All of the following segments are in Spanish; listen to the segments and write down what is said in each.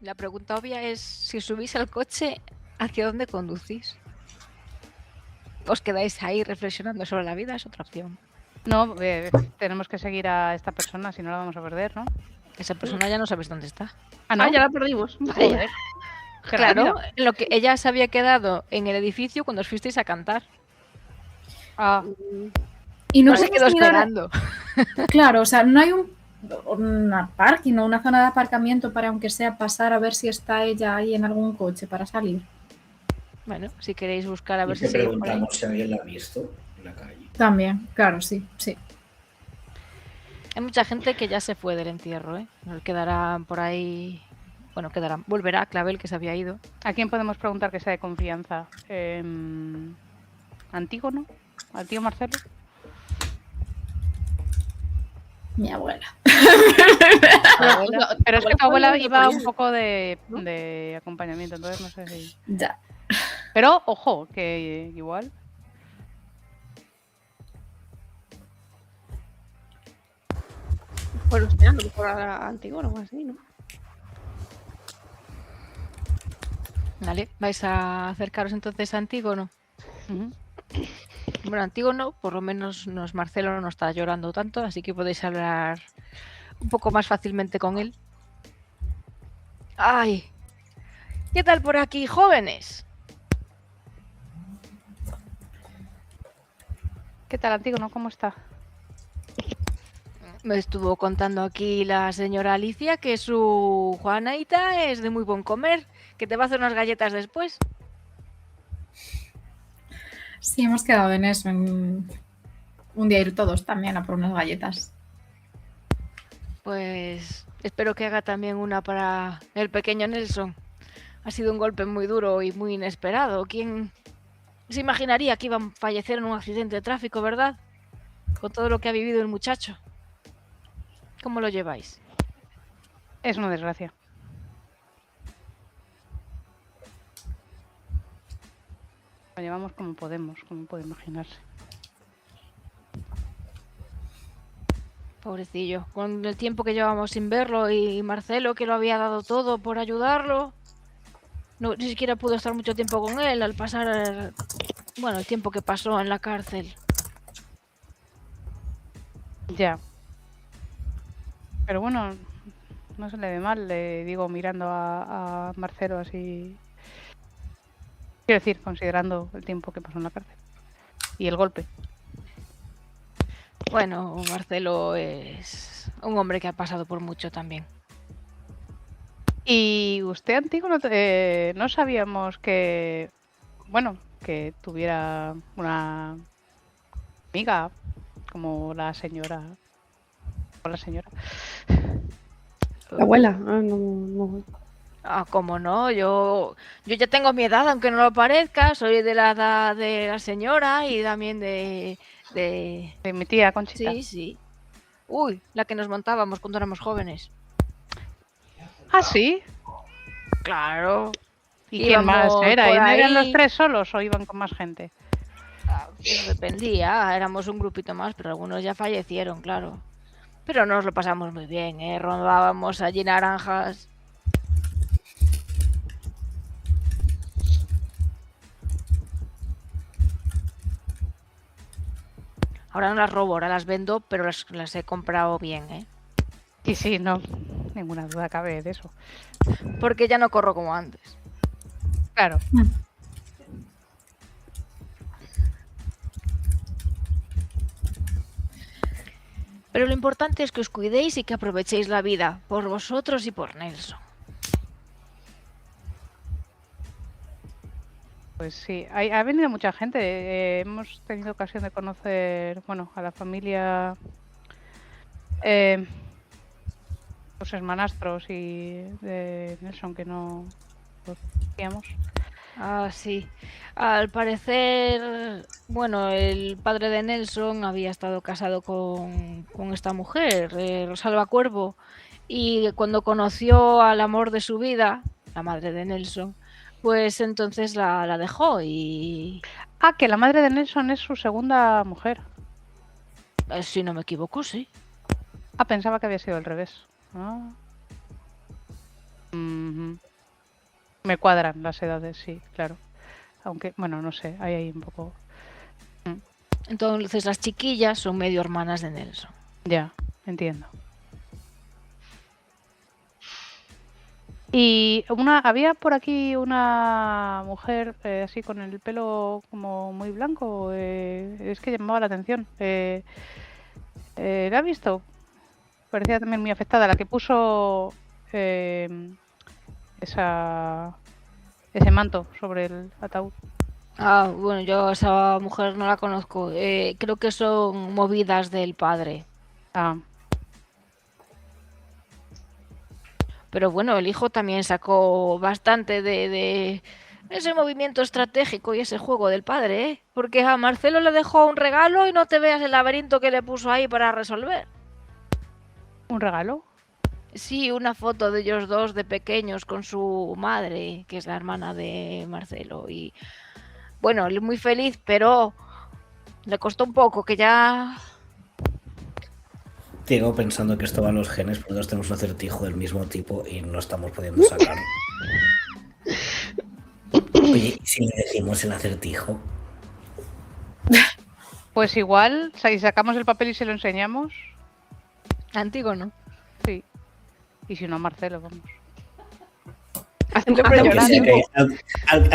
La pregunta obvia es, si subís al coche, ¿hacia dónde conducís? ¿Os quedáis ahí reflexionando sobre la vida? Es otra opción. No, tenemos que seguir a esta persona, si no la vamos a perder, ¿no? Esa persona ya no sabes dónde está. Ah, ¿no? ya la perdimos. Vaya. Joder. Qué Claro, rápido. en lo que ella se había quedado en el edificio cuando os fuisteis a cantar. Ah, Y no No se quedó podemos mirar. esperando. Claro, o sea, no hay una parking o una zona de aparcamiento para, aunque sea, pasar a ver si está ella ahí en algún coche para salir. Bueno, si queréis buscar a ver Y si te sigue por ahí. preguntamos si alguien la ha visto en la calle. También, claro, sí. Hay mucha gente que ya se fue del entierro, ¿eh? Quedarán por ahí. Bueno, quedarán. Volverá Clavel, que se había ido. ¿a quién podemos preguntar que sea de confianza? ¿Antígono? ¿Al tío Marcelo? Mi abuela. Pero es que tu abuela iba un poco de acompañamiento, entonces no sé si... Ya. Pero, ojo, que igual... Bueno, hostia, a lo mejor a Antígono o así, ¿no? Vale, vais a acercaros entonces a Antígono. Ujú. Bueno, Antígono, por lo menos Marcelo no está llorando tanto, así que podéis hablar un poco más fácilmente con él. ¡Ay! ¿Qué tal por aquí, jóvenes? ¿Qué tal, Antígono? ¿Cómo está? Me estuvo contando aquí la señora Alicia que su Juanaita es de muy buen comer, que te va a hacer unas galletas después. Sí, hemos quedado en eso, en un día ir todos también a por unas galletas. Pues espero que haga también una para el pequeño Nelson. Ha sido un golpe muy duro y muy inesperado. ¿Quién se imaginaría que iba a fallecer en un accidente de tráfico, verdad? Con todo lo que ha vivido el muchacho. ¿Cómo lo lleváis? Es una desgracia. Lo llevamos como podemos, como puede imaginarse. Pobrecillo, con el tiempo que llevamos sin verlo y Marcelo, que lo había dado todo por ayudarlo. No, ni siquiera pudo estar mucho tiempo con él al pasar, bueno, el tiempo que pasó en la cárcel. Ya. Pero bueno, no se le ve mal, le digo mirando a Marcelo así. Quiero decir, considerando el tiempo que pasó en la cárcel. Y el golpe. Bueno, Marcelo es un hombre que ha pasado por mucho también. Y usted, Antígono, no sabíamos que, bueno, que tuviera una amiga como la señora. O la señora. La abuela. Ah, no. Ah, cómo no, yo ya tengo mi edad, aunque no lo parezca. Soy de la edad de la señora y también de... De mi tía Conchita. Sí. Uy, la que nos montábamos cuando éramos jóvenes. Ah, sí. Claro. ¿Y quién más era? por ¿Y no eran los ahí. 3 solos o iban con más gente? Pues dependía, éramos un grupito más, pero algunos ya fallecieron, claro. Pero nos lo pasamos muy bien, ¿eh? Rondábamos allí naranjas. Ahora no las robo, ahora las vendo, pero las he comprado bien, ¿eh? Sí, no. Ninguna duda cabe de eso. Porque ya no corro como antes. Claro. Pero lo importante es que os cuidéis y que aprovechéis la vida, por vosotros y por Nelson. Pues sí, ha venido mucha gente. Hemos tenido ocasión de conocer, bueno, a la familia, los hermanastros y de Nelson, que no los conocíamos. Ah, sí. Al parecer, bueno, el padre de Nelson había estado casado con esta mujer, Rosalba Cuervo, y cuando conoció al amor de su vida, la madre de Nelson, pues entonces la dejó y... Ah, que la madre de Nelson es su segunda mujer. Si no me equivoco, sí. Ah, pensaba que había sido al revés. Ah. Me cuadran las edades, sí, claro. Aunque, bueno, no sé, hay un poco... Entonces las chiquillas son medio hermanas de Nelson. Ya, entiendo. Y había por aquí una mujer así con el pelo como muy blanco, es que llamaba la atención. ¿La ha visto? Parecía también muy afectada, la que puso ese manto sobre el ataúd. Ah, bueno, yo a esa mujer no la conozco. Creo que son movidas del padre. Ah, Pero bueno, el hijo también sacó bastante de ese movimiento estratégico y ese juego del padre, ¿eh? Porque a Marcelo le dejó un regalo y no te veas el laberinto que le puso ahí para resolver. ¿un regalo? Sí, una foto de ellos dos de pequeños con su madre, que es la hermana de Marcelo. Y bueno, él muy feliz, pero le costó un poco, que ya... Sigo pensando que esto va a los genes, porque todos tenemos un acertijo del mismo tipo y no estamos pudiendo sacar. Oye, ¿y si le decimos el acertijo? Pues igual, si sacamos el papel y se lo enseñamos, Antígono. sí. Y si no, a Marcelo, vamos. Siempre Al que, llorando. sea que,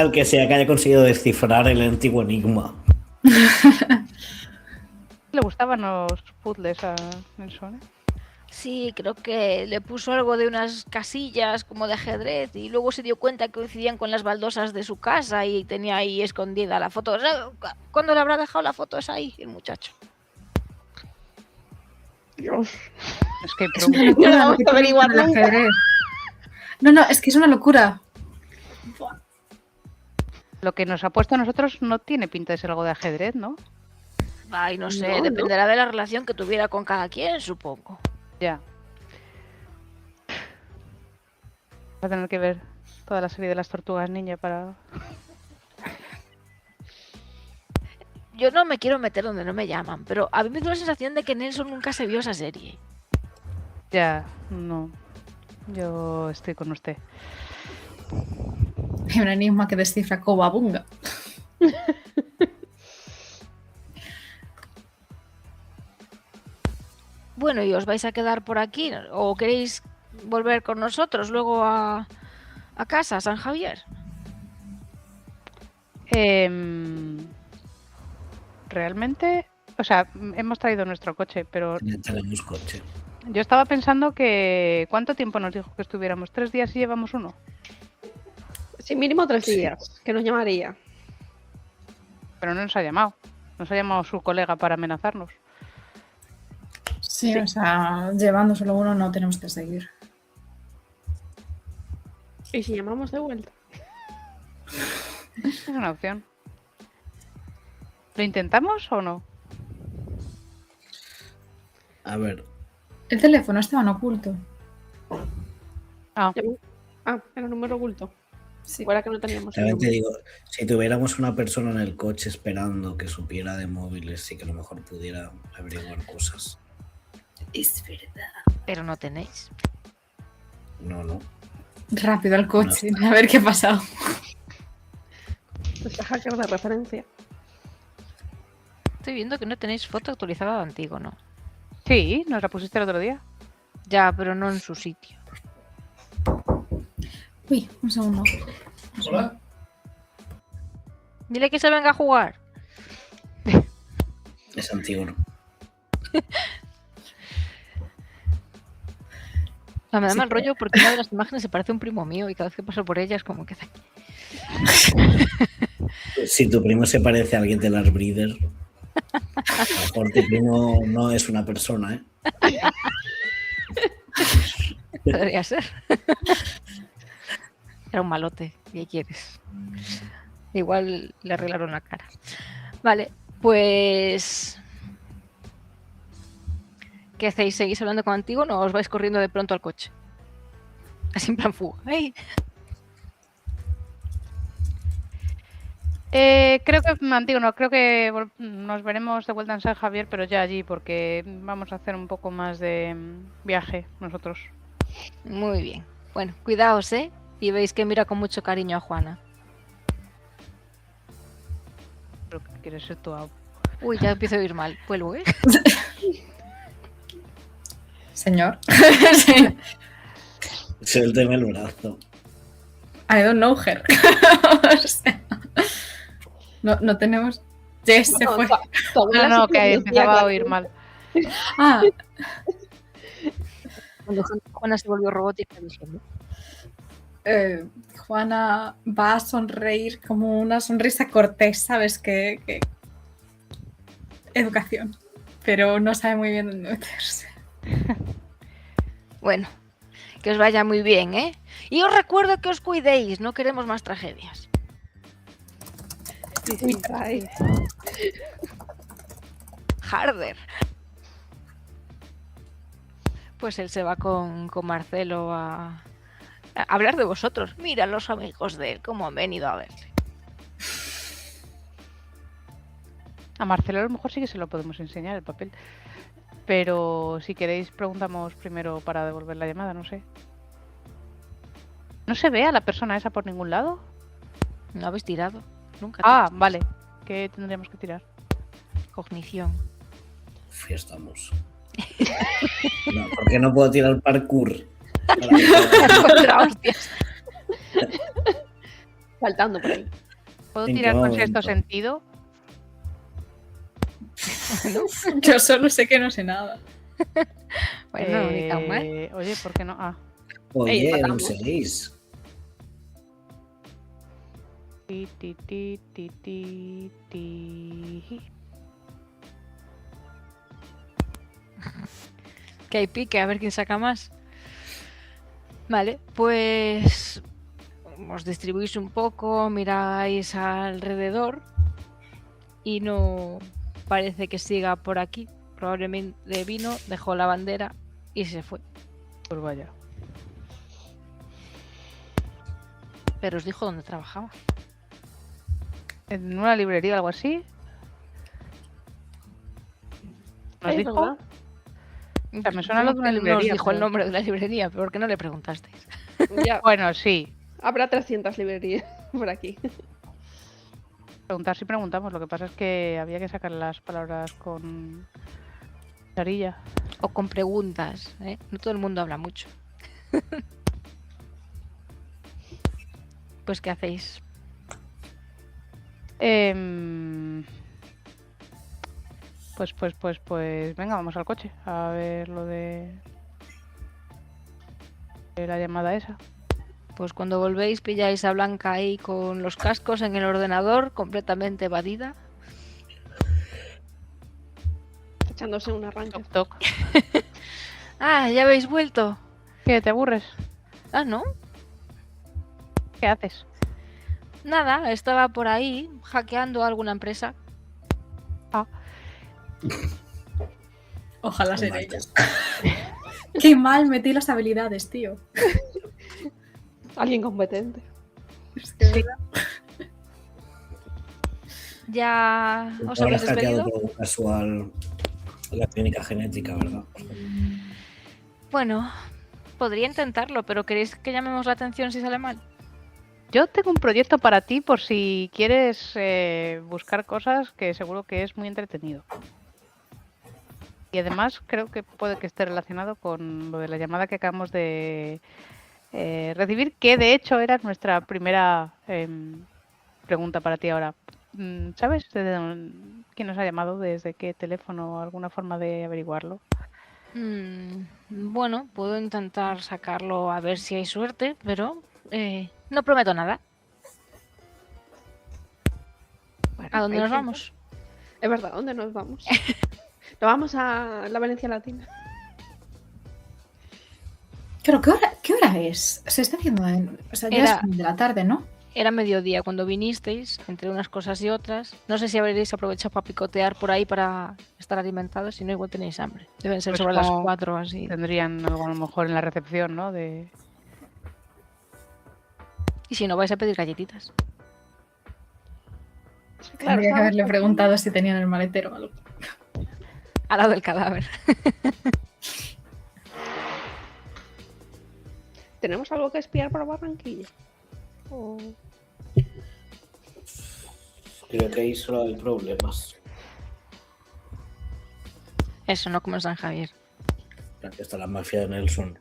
al que sea que haya conseguido descifrar el antiguo enigma. Le gustaban los puzzles a Nelson, ¿eh? Sí, creo que le puso algo de unas casillas como de ajedrez y luego se dio cuenta que coincidían con las baldosas de su casa y tenía ahí escondida la foto. O sea, ¿cuándo le habrá dejado la foto esa ahí, el muchacho? Dios. Es que Es una locura No lo vamos que a tiene averiguar con el nunca. ajedrez. No, es que es una locura. lo que nos ha puesto a nosotros no tiene pinta de ser algo de ajedrez, ¿no? Ay, no sé, No, no. dependerá de la relación que tuviera con cada quien, supongo. Ya. Va a tener que ver toda la serie de las tortugas ninja para... Yo no me quiero meter donde no me llaman, pero a mí me da la sensación de que Nelson nunca se vio esa serie. Ya, no. Yo estoy con usted. Hay un enigma que descifra Cobabunga. Bueno, ¿y os vais a quedar por aquí? ¿O queréis volver con nosotros luego a casa, a San Javier? Realmente, o sea, hemos traído nuestro coche, pero Tenemos coche. yo estaba pensando que... ¿Cuánto tiempo nos dijo que estuviéramos? 3 días y llevamos uno. Sí, mínimo 3 días, que nos llamaría. Pero no nos ha llamado. Nos ha llamado su colega para amenazarnos. Sí, o sea, llevando solo uno no tenemos que seguir. ¿Y si llamamos de vuelta? Es una opción. ¿Lo intentamos o no? A ver, El teléfono estaba en oculto. Ah, Ah, era un número oculto. Sí. Fuera que no teníamos el también te número. digo, si tuviéramos una persona en el coche esperando que supiera de móviles, sí que a lo mejor pudiera averiguar cosas. Es verdad. Pero no tenéis. No. Rápido al coche, a ver qué ha pasado. Ese hacker de referencia. Estoy viendo que no tenéis foto actualizada de Antígono. sí, nos la pusiste el otro día. Ya, pero no en su sitio. Uy, un segundo. Hola. Dile que se venga a jugar. Es antiguo. No, me da Sí, mal rollo porque una de las imágenes se parece a un primo mío y cada vez que paso por ella es como que... Si tu primo se parece a alguien de las Breeder, a lo mejor tu primo no es una persona, ¿eh? Podría ser. Era un malote. ¿Qué quieres? Igual le arreglaron la cara. Vale, pues... ¿Qué hacéis? ¿Seguís hablando con Antígono o os vais corriendo de pronto al coche? Así en plan fuga. ¡Ey! Creo que, Antígono, creo que nos veremos de vuelta en San Javier, pero ya allí, porque vamos a hacer un poco más de viaje nosotros. Muy bien. Bueno, cuidaos, ¿eh? y veis que mira con mucho cariño a Juana. Creo que quieres ser tu amo. Uy, ya empiezo a oír mal. Vuelvo, ¿eh? Señor. Sí. Suélteme el brazo. I don't know her. O sea, no tenemos... Jess se fue. Tu abuela No, sí que decía, empezaba a claro. oír mal. Ah, Cuando Juana se volvió robótica, dije, ¿no? Juana va a sonreír como una sonrisa cortés, ¿sabes? Que... Educación. Pero no sabe muy bien dónde meterse. Bueno, que os vaya muy bien, ¿eh? Y os recuerdo que os cuidéis, no queremos más tragedias. Sí, Uy, sí, caray. sí. Harder. Pues él se va con Marcelo a hablar de vosotros. Mira los amigos de él, cómo han venido a verle. A Marcelo a lo mejor sí que se lo podemos enseñar el papel. Pero si queréis preguntamos primero para devolver la llamada, no sé. ¿No se ve a la persona esa por ningún lado? No habéis tirado, nunca. Ah, vale. ¿Qué tendríamos que tirar? Cognición. Uf, ya estamos. No, ¿por qué no puedo tirar parkour? Contra hostias. Saltando por ahí. ¿Puedo ¿En qué tirar con momento? sexto sentido? Yo solo sé que no sé nada. Bueno, ni tan mal. Oye, ¿por qué no? Ah, Oye, no empatamos. seguís. ti, ti, ti, ti, ti, ti. Que hay pique, a ver quién saca más. Vale, pues os distribuís un poco, miráis alrededor y no parece que siga por aquí. Probablemente vino, dejó la bandera y se fue. Pues vaya. Pero os dijo dónde trabajaba. ¿En una librería o algo así? ¿Nos Es dijo? verdad. O sea, me suena lo de una No os librería, dijo el pero- nombre de la librería, pero ¿por qué no le preguntasteis? Ya, Bueno, sí. habrá 300 librerías por aquí. Preguntar si preguntamos. Lo que pasa es que había que sacar las palabras con charilla. O con preguntas, ¿eh? No todo el mundo habla mucho. Pues, ¿qué hacéis? Pues venga, vamos al coche a ver lo de la llamada esa. Pues cuando volvéis pilláis a Blanca ahí con los cascos en el ordenador, completamente evadida. Echándose una rancha. Toc, toc. Ah, ya habéis vuelto. ¿Qué? ¿Te aburres? Ah, ¿no? ¿Qué haces? Nada, estaba por ahí hackeando a alguna empresa. Ojalá Oh, sea Marta. ella. Qué mal metí las habilidades, tío. Alguien competente. Es que, ¿verdad? Ya os Ahora habéis has hackeado despedido. por casual la clínica genética, ¿verdad? Bueno, podría intentarlo, pero ¿queréis que llamemos la atención si sale mal? Yo tengo un proyecto para ti por si quieres buscar cosas que seguro que es muy entretenido. Y además creo que puede que esté relacionado con lo de la llamada que acabamos de recibir, que de hecho era nuestra primera pregunta para ti ahora. ¿Sabes quién nos ha llamado? ¿Desde qué teléfono? ¿Alguna forma de averiguarlo? Bueno, puedo intentar sacarlo a ver si hay suerte, pero no prometo nada. Bueno, ¿A dónde hay nos gente. vamos? Es verdad, ¿dónde nos vamos? Nos vamos a la Valencia Latina. Pero ¿qué hora es? Se está haciendo o sea, ya Era- es fin de la tarde, ¿no? Era mediodía cuando vinisteis, entre unas cosas y otras. No sé si habréis aprovechado para picotear por ahí para estar alimentados, si no, igual tenéis hambre. Deben ser Pues sobre las como 4 así. Tendrían algo a lo mejor en la recepción, ¿no? Y si no, vais a pedir galletitas. Tendría que ¿sabes? haberle preguntado si tenían el maletero o algo. Al lado del cadáver. ¿Tenemos algo que espiar por Barranquilla? O... Creo que ahí solo hay problemas. Eso, no como en San Javier. Aquí está la mafia de Nelson.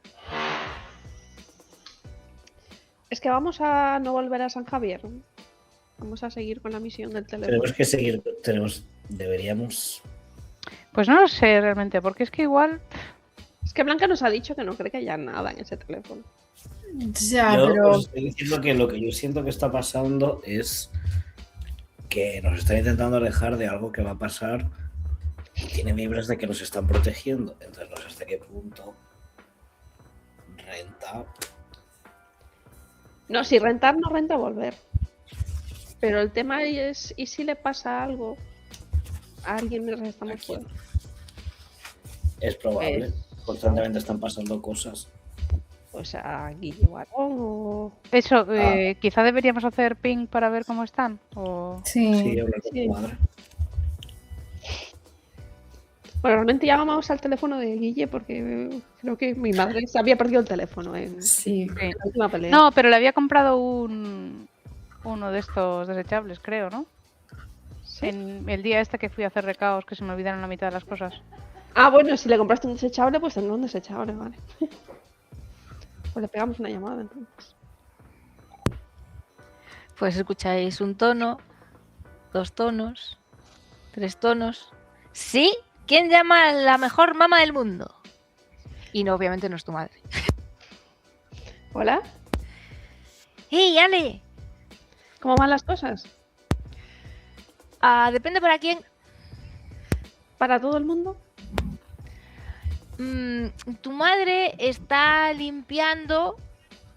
Es que vamos a no volver a San Javier. Vamos a seguir con la misión del teléfono. Tenemos que seguir, deberíamos... Pues no lo sé realmente, porque es que igual... Es que Blanca nos ha dicho que no cree que haya nada en ese teléfono. Ya, Yo pero os estoy diciendo que lo que yo siento que está pasando es que nos están intentando alejar de algo que va a pasar y tiene vibras de que nos están protegiendo. Entonces no sé hasta qué punto renta. No, si rentar no renta volver. Pero el tema es, ¿y si le pasa algo a alguien mientras estamos ¿A quién? fuera? Es probable. Constantemente están pasando cosas. Pues a Guille Guarón o... Eso, quizá deberíamos hacer ping para ver cómo están. O... Sí, sí. hablar con Sí. tu madre. Bueno, realmente llamamos al teléfono de Guille porque creo que mi madre se había perdido el teléfono en Sí. Sí. la última pelea. No, pero le había comprado uno de estos desechables, creo, ¿no? ¿Sí? En el día este que fui a hacer recaos, que se me olvidaron la mitad de las cosas. Ah, bueno, si le compraste un desechable, pues tendrá un desechable, vale. Pues le pegamos una llamada entonces. Pues escucháis un tono, 2 tonos, 3 tonos. ¿Sí? ¿Quién llama a la mejor mamá del mundo? Y no, obviamente no es tu madre. ¿Hola? ¡Hey, Ale! ¿Cómo van las cosas? Depende para quién. ¿Para todo el mundo? Tu madre está limpiando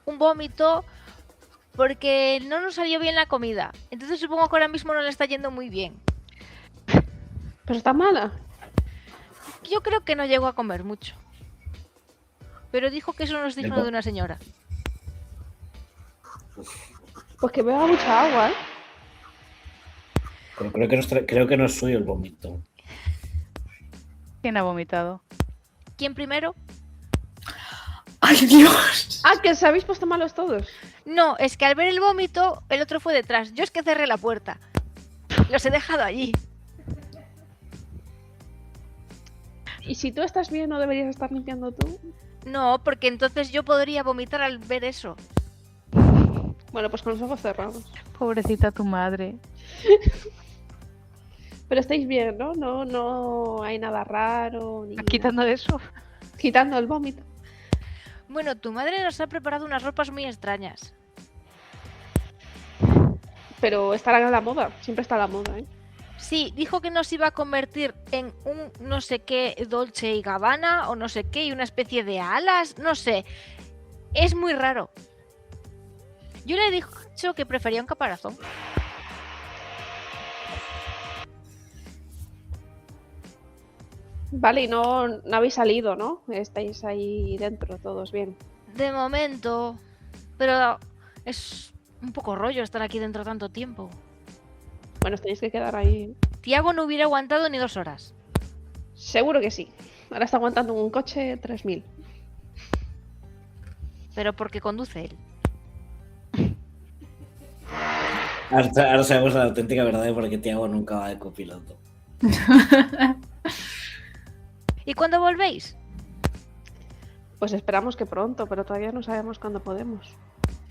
un vómito porque no nos salió bien la comida. Entonces supongo que ahora mismo no le está yendo muy bien. ¿Pero está mala? Yo creo que no llegó a comer mucho. Pero dijo que eso no es digno de una señora. Pues que beba mucha agua, ¿eh? Pero creo que no es suyo el vómito. ¿Quién ha vomitado? ¿Quién primero? ¡Ay, Dios! Ah, que os habéis puesto malos todos. No, es que al ver el vómito, el otro fue detrás. Yo es que cerré la puerta. Los he dejado allí. ¿Y si tú estás bien, no deberías estar limpiando tú? No, porque entonces yo podría vomitar al ver eso. Bueno, pues con los ojos cerrados. Pobrecita tu madre. Pero estáis bien, ¿no? No hay nada raro. Ni Quitando eso. quitando el vómito. Bueno, tu madre nos ha preparado unas ropas muy extrañas. Pero estarán a la moda. Siempre está a la moda, ¿eh? Sí, dijo que nos iba a convertir en un no sé qué Dolce y Gabbana o no sé qué y una especie de alas, no sé. Es muy raro. Yo le he dicho que prefería un caparazón. Vale, y no habéis salido, ¿no? Estáis ahí dentro, todos bien. De momento, pero es un poco rollo estar aquí dentro tanto tiempo. Bueno, os tenéis que quedar ahí. Tiago no hubiera aguantado ni 2 horas. Seguro que sí. Ahora está aguantando en un coche 3000. Pero porque conduce él. Ahora sabemos la auténtica verdad de por qué Tiago nunca va de copiloto. ¿Y cuándo volvéis? Pues esperamos que pronto, pero todavía no sabemos cuándo podemos.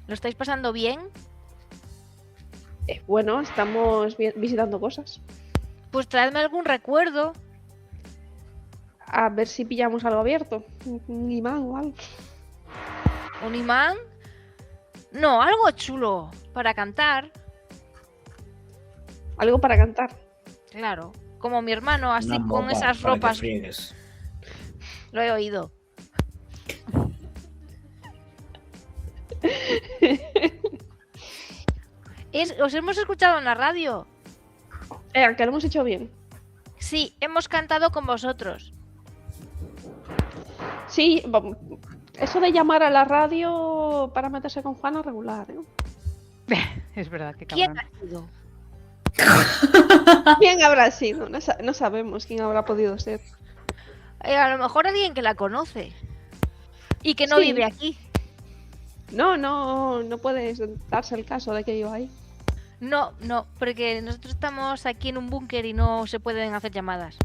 ¿Lo estáis pasando bien? Bueno, estamos visitando cosas. Pues traedme algún recuerdo. A ver si pillamos algo abierto. Un imán o algo. ¿Un imán? No, algo chulo para cantar. Algo para cantar. Claro, como mi hermano, así Una con mopa esas para que ropas. friegues. Lo he oído. Os hemos escuchado en la radio. Que lo hemos hecho bien. Sí, hemos cantado con vosotros. Sí, eso de llamar a la radio para meterse con Juana regular, ¿eh? Es verdad, que ¿Quién cabrón. ha sido? ¿Quién habrá sido? No sabemos quién habrá podido ser. A lo mejor alguien que la conoce. Y que no Sí. vive aquí. No puedes darse el caso de que yo ahí. No, porque nosotros estamos aquí en un búnker y no se pueden hacer llamadas.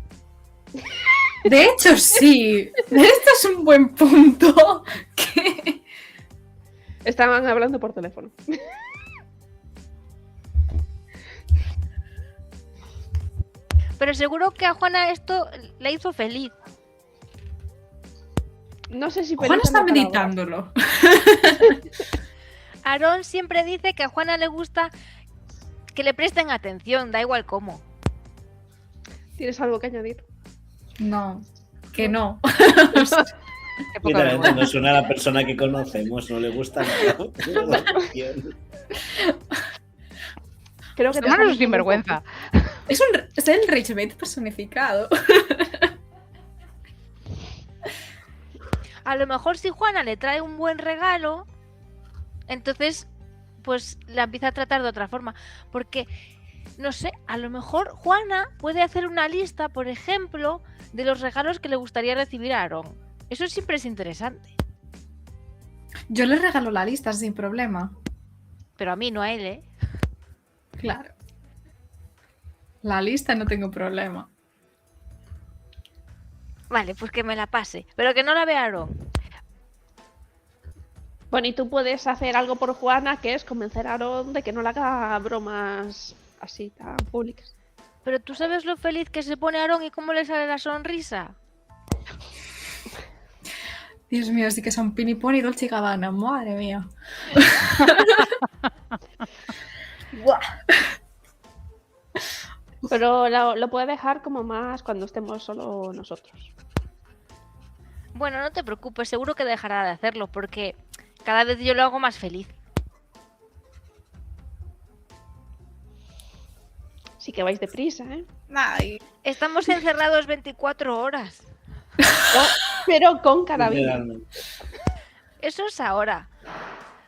De hecho, sí. Esto es un buen punto. ¿Qué? Estaban hablando por teléfono. Pero seguro que a Juana esto la hizo feliz. No sé si Juan feliz es la está palabra. meditándolo. Aarón siempre dice que a Juana le gusta que le presten atención, da igual cómo. ¿Tienes algo que añadir? No, que no. Qué poca Literalmente vergüenza. no suena a la persona que conocemos, no le gusta nada. Creo que te Hermano es estamos sinvergüenza. Es el Richmond personificado. A lo mejor si Juana le trae un buen regalo, entonces pues la empieza a tratar de otra forma. Porque, no sé, a lo mejor Juana puede hacer una lista, por ejemplo, de los regalos que le gustaría recibir a Aarón. Eso siempre es interesante. Yo le regalo la lista sin problema. Pero a mí, no a él, ¿eh? Claro. La lista no tengo problema. Vale, pues que me la pase. Pero que no la vea Aarón. Bueno, y tú puedes hacer algo por Juana, que es convencer a Aaron de que no le haga bromas así tan públicas. Pero tú sabes lo feliz que se pone Aarón y cómo le sale la sonrisa. Dios mío, sí que son Pinipón y Dolce y Gabbana. Madre mía. Buah. Pero lo puede dejar como más cuando estemos solo nosotros. Bueno, no te preocupes, seguro que dejará de hacerlo porque cada vez yo lo hago más feliz. Sí que vais deprisa, ¿eh? Ay. Estamos encerrados 24 horas. Pero con carabina. Literalmente. Eso es ahora.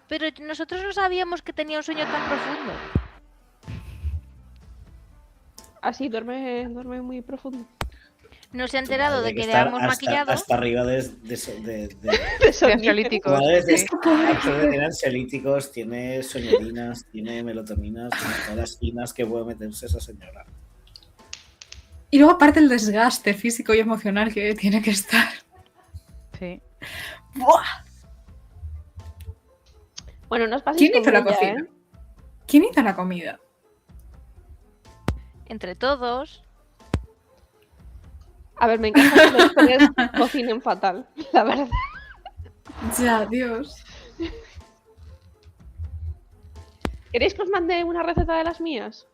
Pero nosotros no sabíamos que tenía un sueño tan profundo. Así duerme muy profundo. No se ha enterado de que le estar hemos maquillado. hasta arriba de De sonido. Ansiolíticos. Jugadores Sí. tiene ansiolíticos, tiene soñerinas, tiene melatoninas, tiene todas las quinas que puede meterse esa señora. Y luego aparte el desgaste físico y emocional que tiene que estar. Sí. ¡Buah! Bueno, no os paséis ¿Quién hizo con la ella, cocina? ¿eh? ¿Quién hizo la comida? Entre todos. A ver, me encanta que los tres cocinen fatal, la verdad. Ya, Dios. ¿Queréis que os mande una receta de las mías?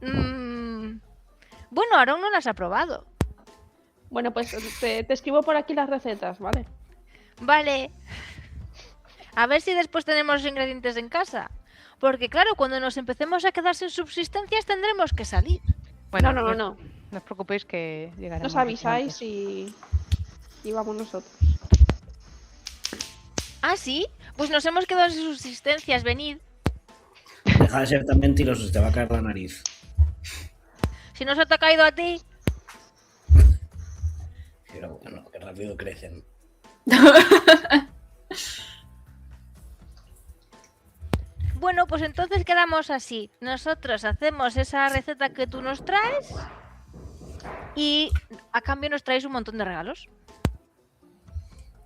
Bueno, Aarón no las ha probado. Bueno, pues te escribo por aquí las recetas, ¿vale? Vale. A ver si después tenemos los ingredientes en casa. Porque claro, cuando nos empecemos a quedar sin subsistencias tendremos que salir. Bueno, No. No os preocupéis que llegaremos. Nos avisáis y vamos nosotros. ¿Ah, sí? Pues nos hemos quedado sin subsistencias, venid. Deja de ser tan mentiroso, te va a caer la nariz. Si no se te ha caído a ti. Pero bueno, que rápido crecen. Bueno, pues entonces quedamos así. Nosotros hacemos esa receta que tú nos traes y a cambio nos traes un montón de regalos.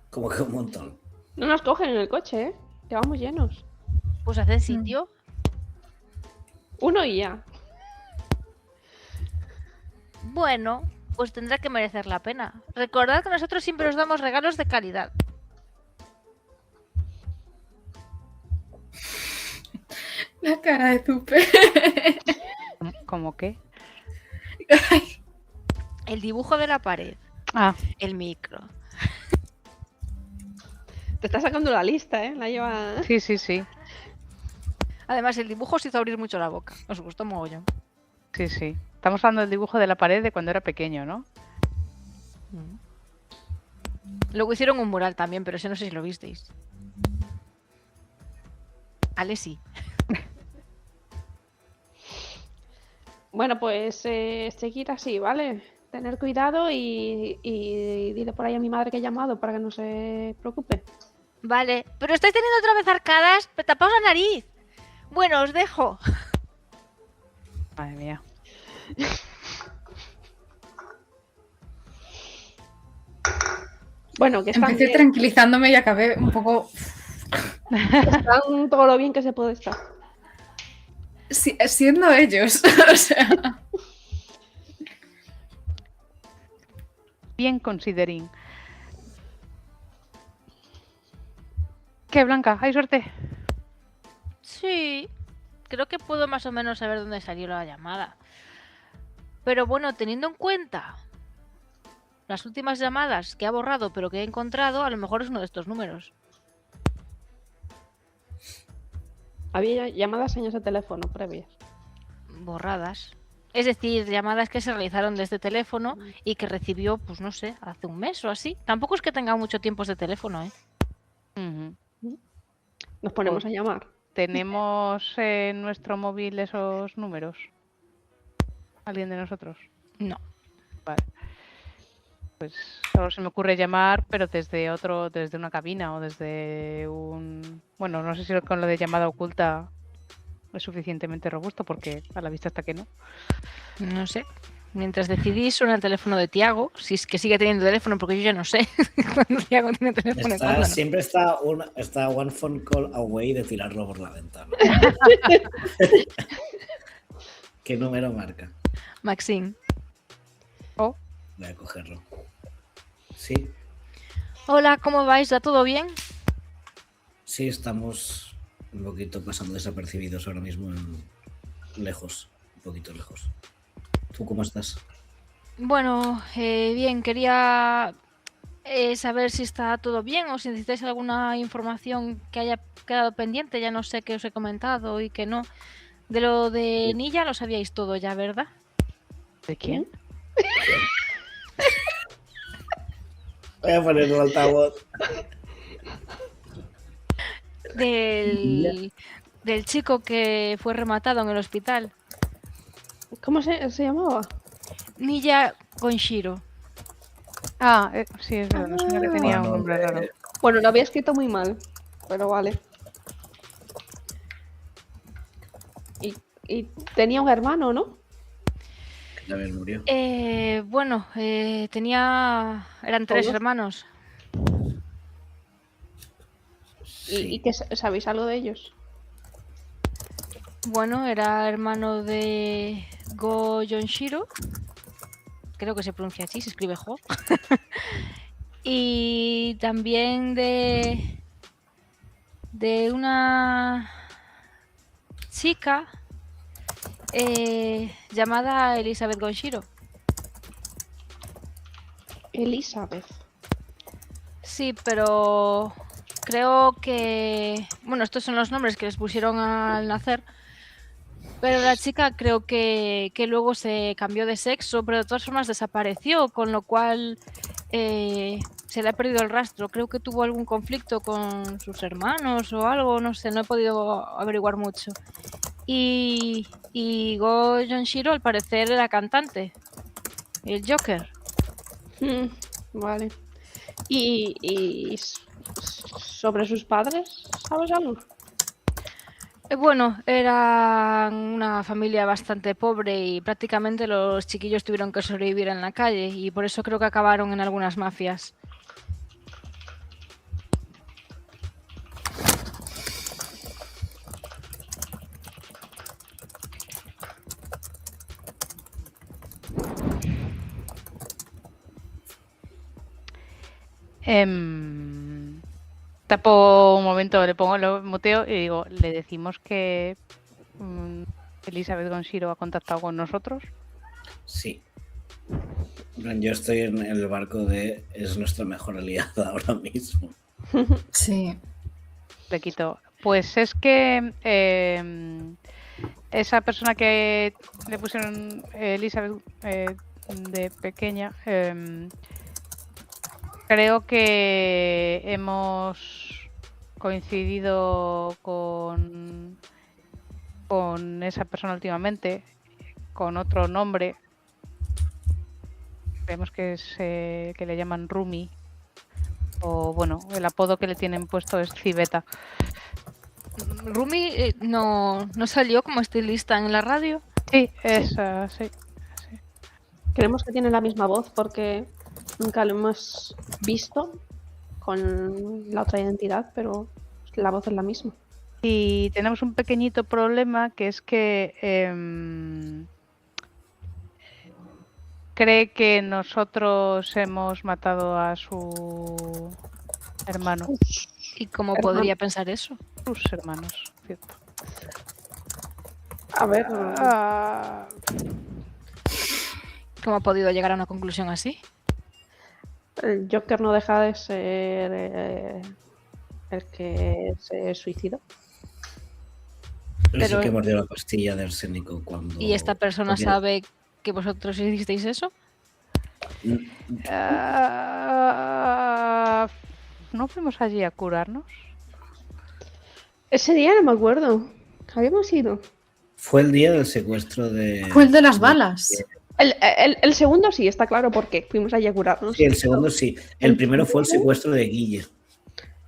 Como que un montón. No nos cogen en el coche, ¿eh? Que vamos llenos. Pues haced sitio. Uno y ya. Bueno, pues tendrá que merecer la pena. Recordad que nosotros siempre os damos regalos de calidad. La cara de Tupe. ¿Cómo qué? Ay, El dibujo de la pared, Ah, el micro. Te está sacando la lista, ¿eh? La lleva... sí. Además, el dibujo os hizo abrir mucho la boca. Os gustó mogollón. Sí. Estamos hablando del dibujo de la pared de cuando era pequeño, ¿no? Luego hicieron un mural también, pero ese no sé si lo visteis. Ale sí. Bueno, pues seguir así, ¿vale? Tener cuidado y dile por ahí a mi madre que he llamado para que no se preocupe. Vale, pero estáis teniendo otra vez arcadas. Tapaos la nariz. Bueno, os dejo. Madre mía. Bueno, que están, Empecé tranquilizándome y acabé un poco están todo lo bien que se puede estar. siendo ellos. O sea, Bien considering. ¿Qué, Blanca? ¿Hay suerte? Sí, creo que puedo más o menos saber dónde salió la llamada. Pero bueno, teniendo en cuenta las últimas llamadas que ha borrado pero que he encontrado, a lo mejor es uno de estos números. Había llamadas en ese teléfono previas. Borradas. Es decir, llamadas que se realizaron desde teléfono y que recibió, pues no sé, hace un mes o así. Tampoco es que tenga mucho tiempo de teléfono, ¿eh? Ujú. Nos ponemos a llamar. ¿Tenemos en nuestro móvil esos números? ¿Alguien de nosotros? No. Vale. Pues solo se me ocurre llamar, pero desde una cabina o desde un... Bueno, no sé si con lo de llamada oculta es suficientemente robusto, porque a la vista está que no. No sé. Mientras decidís, suena el teléfono de Tiago, si es que sigue teniendo teléfono, porque yo ya no sé cuándo Tiago tiene teléfono y cuándo no. Siempre está one phone call away de tirarlo por la ventana. ¿Qué número marca? Maxine. Oh, Voy a cogerlo. Sí, Hola, ¿cómo vais? ¿Va todo bien? sí, estamos un poquito pasando desapercibidos ahora mismo lejos, un poquito lejos. ¿Tú cómo estás? Bueno, bien, quería saber si está todo bien o si necesitáis alguna información que haya quedado pendiente. Ya no sé qué os he comentado y qué no. De lo de Nilla lo sabíais todo ya, ¿verdad? ¿de quién? Voy a poner un altavoz. Del chico que fue rematado en el hospital. ¿Cómo se llamaba? Nilla Konshiro. Ah, sí, es verdad, no sabía que tenía un nombre raro. Bueno, lo había escrito muy mal, pero vale. Y tenía un hermano, ¿no? Que también murió. Bueno, eran 3 ¿Todos? hermanos. Sí. ¿Y qué sabéis algo de ellos? Bueno, era hermano de Go Yonshiro. Creo que se pronuncia así, se escribe Go. Y también de una chica llamada Elizabeth Gonshiro. Elizabeth. Sí, pero creo que... Bueno, estos son los nombres que les pusieron al nacer. Pero la chica creo que luego se cambió de sexo, pero de todas formas desapareció, con lo cual se le ha perdido el rastro. Creo que tuvo algún conflicto con sus hermanos o algo, no sé, no he podido averiguar mucho. Y Go Yonshiro al parecer era cantante, el Joker. Vale. ¿Y sobre sus padres? ¿Sabes algo? Bueno, eran una familia bastante pobre y prácticamente los chiquillos tuvieron que sobrevivir en la calle y por eso creo que acabaron en algunas mafias. Tapo un momento, le pongo el muteo y digo, le decimos que Elizabeth Gonshiro ha contactado con nosotros. Sí. Yo estoy en el barco de... Es nuestra mejor aliada ahora mismo. sí. Le quito. Pues es que esa persona que le pusieron Elizabeth de pequeña, creo que hemos coincidido con esa persona últimamente, con otro nombre. Creemos que le llaman Rumi. O bueno, el apodo que le tienen puesto es Civeta. Rumi no salió como estilista en la radio. Sí, sí. Creemos que tiene la misma voz porque nunca lo hemos visto con la otra identidad, pero la voz es la misma. Y tenemos un pequeñito problema que es que cree que nosotros hemos matado a su hermano, ¿Y cómo Hermano. podría pensar eso? sus hermanos, ¿cierto? A ver, ¿Cómo ha podido llegar a una conclusión así? el Joker no deja de ser el que se suicidó. Pero sí Pero- que mordió la pastilla de arsénico cuando... ¿Y esta persona porque- sabe que vosotros hicisteis eso? ¿No fuimos allí a curarnos? Ese día no me acuerdo. Habíamos ido. Fue el día del secuestro de... Fue el de las balas. El segundo sí, está claro porque fuimos allí a curarnos. Sí, el segundo sí. El primero fue el secuestro de Guille.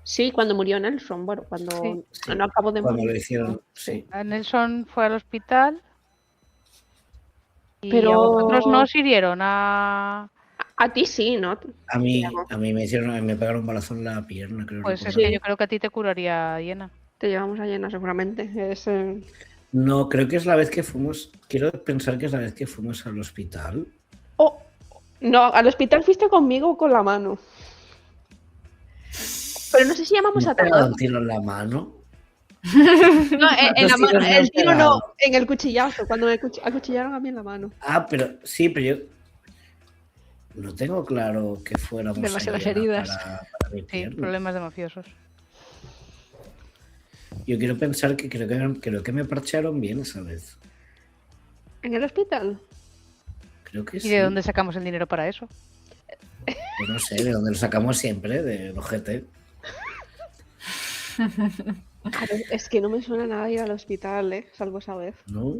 Sí, cuando murió Nelson. Bueno, cuando Sí, no acabó de cuando morir. lo hicieron, sí. A Nelson fue al hospital y Pero- a vosotros nos hirieron a... A ti sí, ¿no? A mí me pegaron un balazo en la pierna, creo. Pues es recordar. que yo creo que a ti te curaría Hiena. Te llevamos a Llena seguramente. No, creo que es la vez que fuimos... Quiero pensar que es la vez que fuimos al hospital. Oh, no, al hospital fuiste conmigo con la mano. Pero no sé si llamamos ¿Me a pegaron un todos. tiro en la mano? No, en la Los mano. tiros me han El tiro no, pegado. en el cuchillazo, cuando me acuchillaron a mí en la mano. Ah, pero sí, pero yo... No tengo claro que fuéramos Demasiadas allá heridas. para mi Sí, pierna. problemas de mafiosos. Yo quiero pensar que creo que me parcharon bien esa vez. ¿En el hospital? Creo que ¿Y sí. de dónde sacamos el dinero para eso? Pues no sé, de dónde lo sacamos siempre, del ojete. A ver, es que no me suena nada ir al hospital, salvo esa vez. ¿No?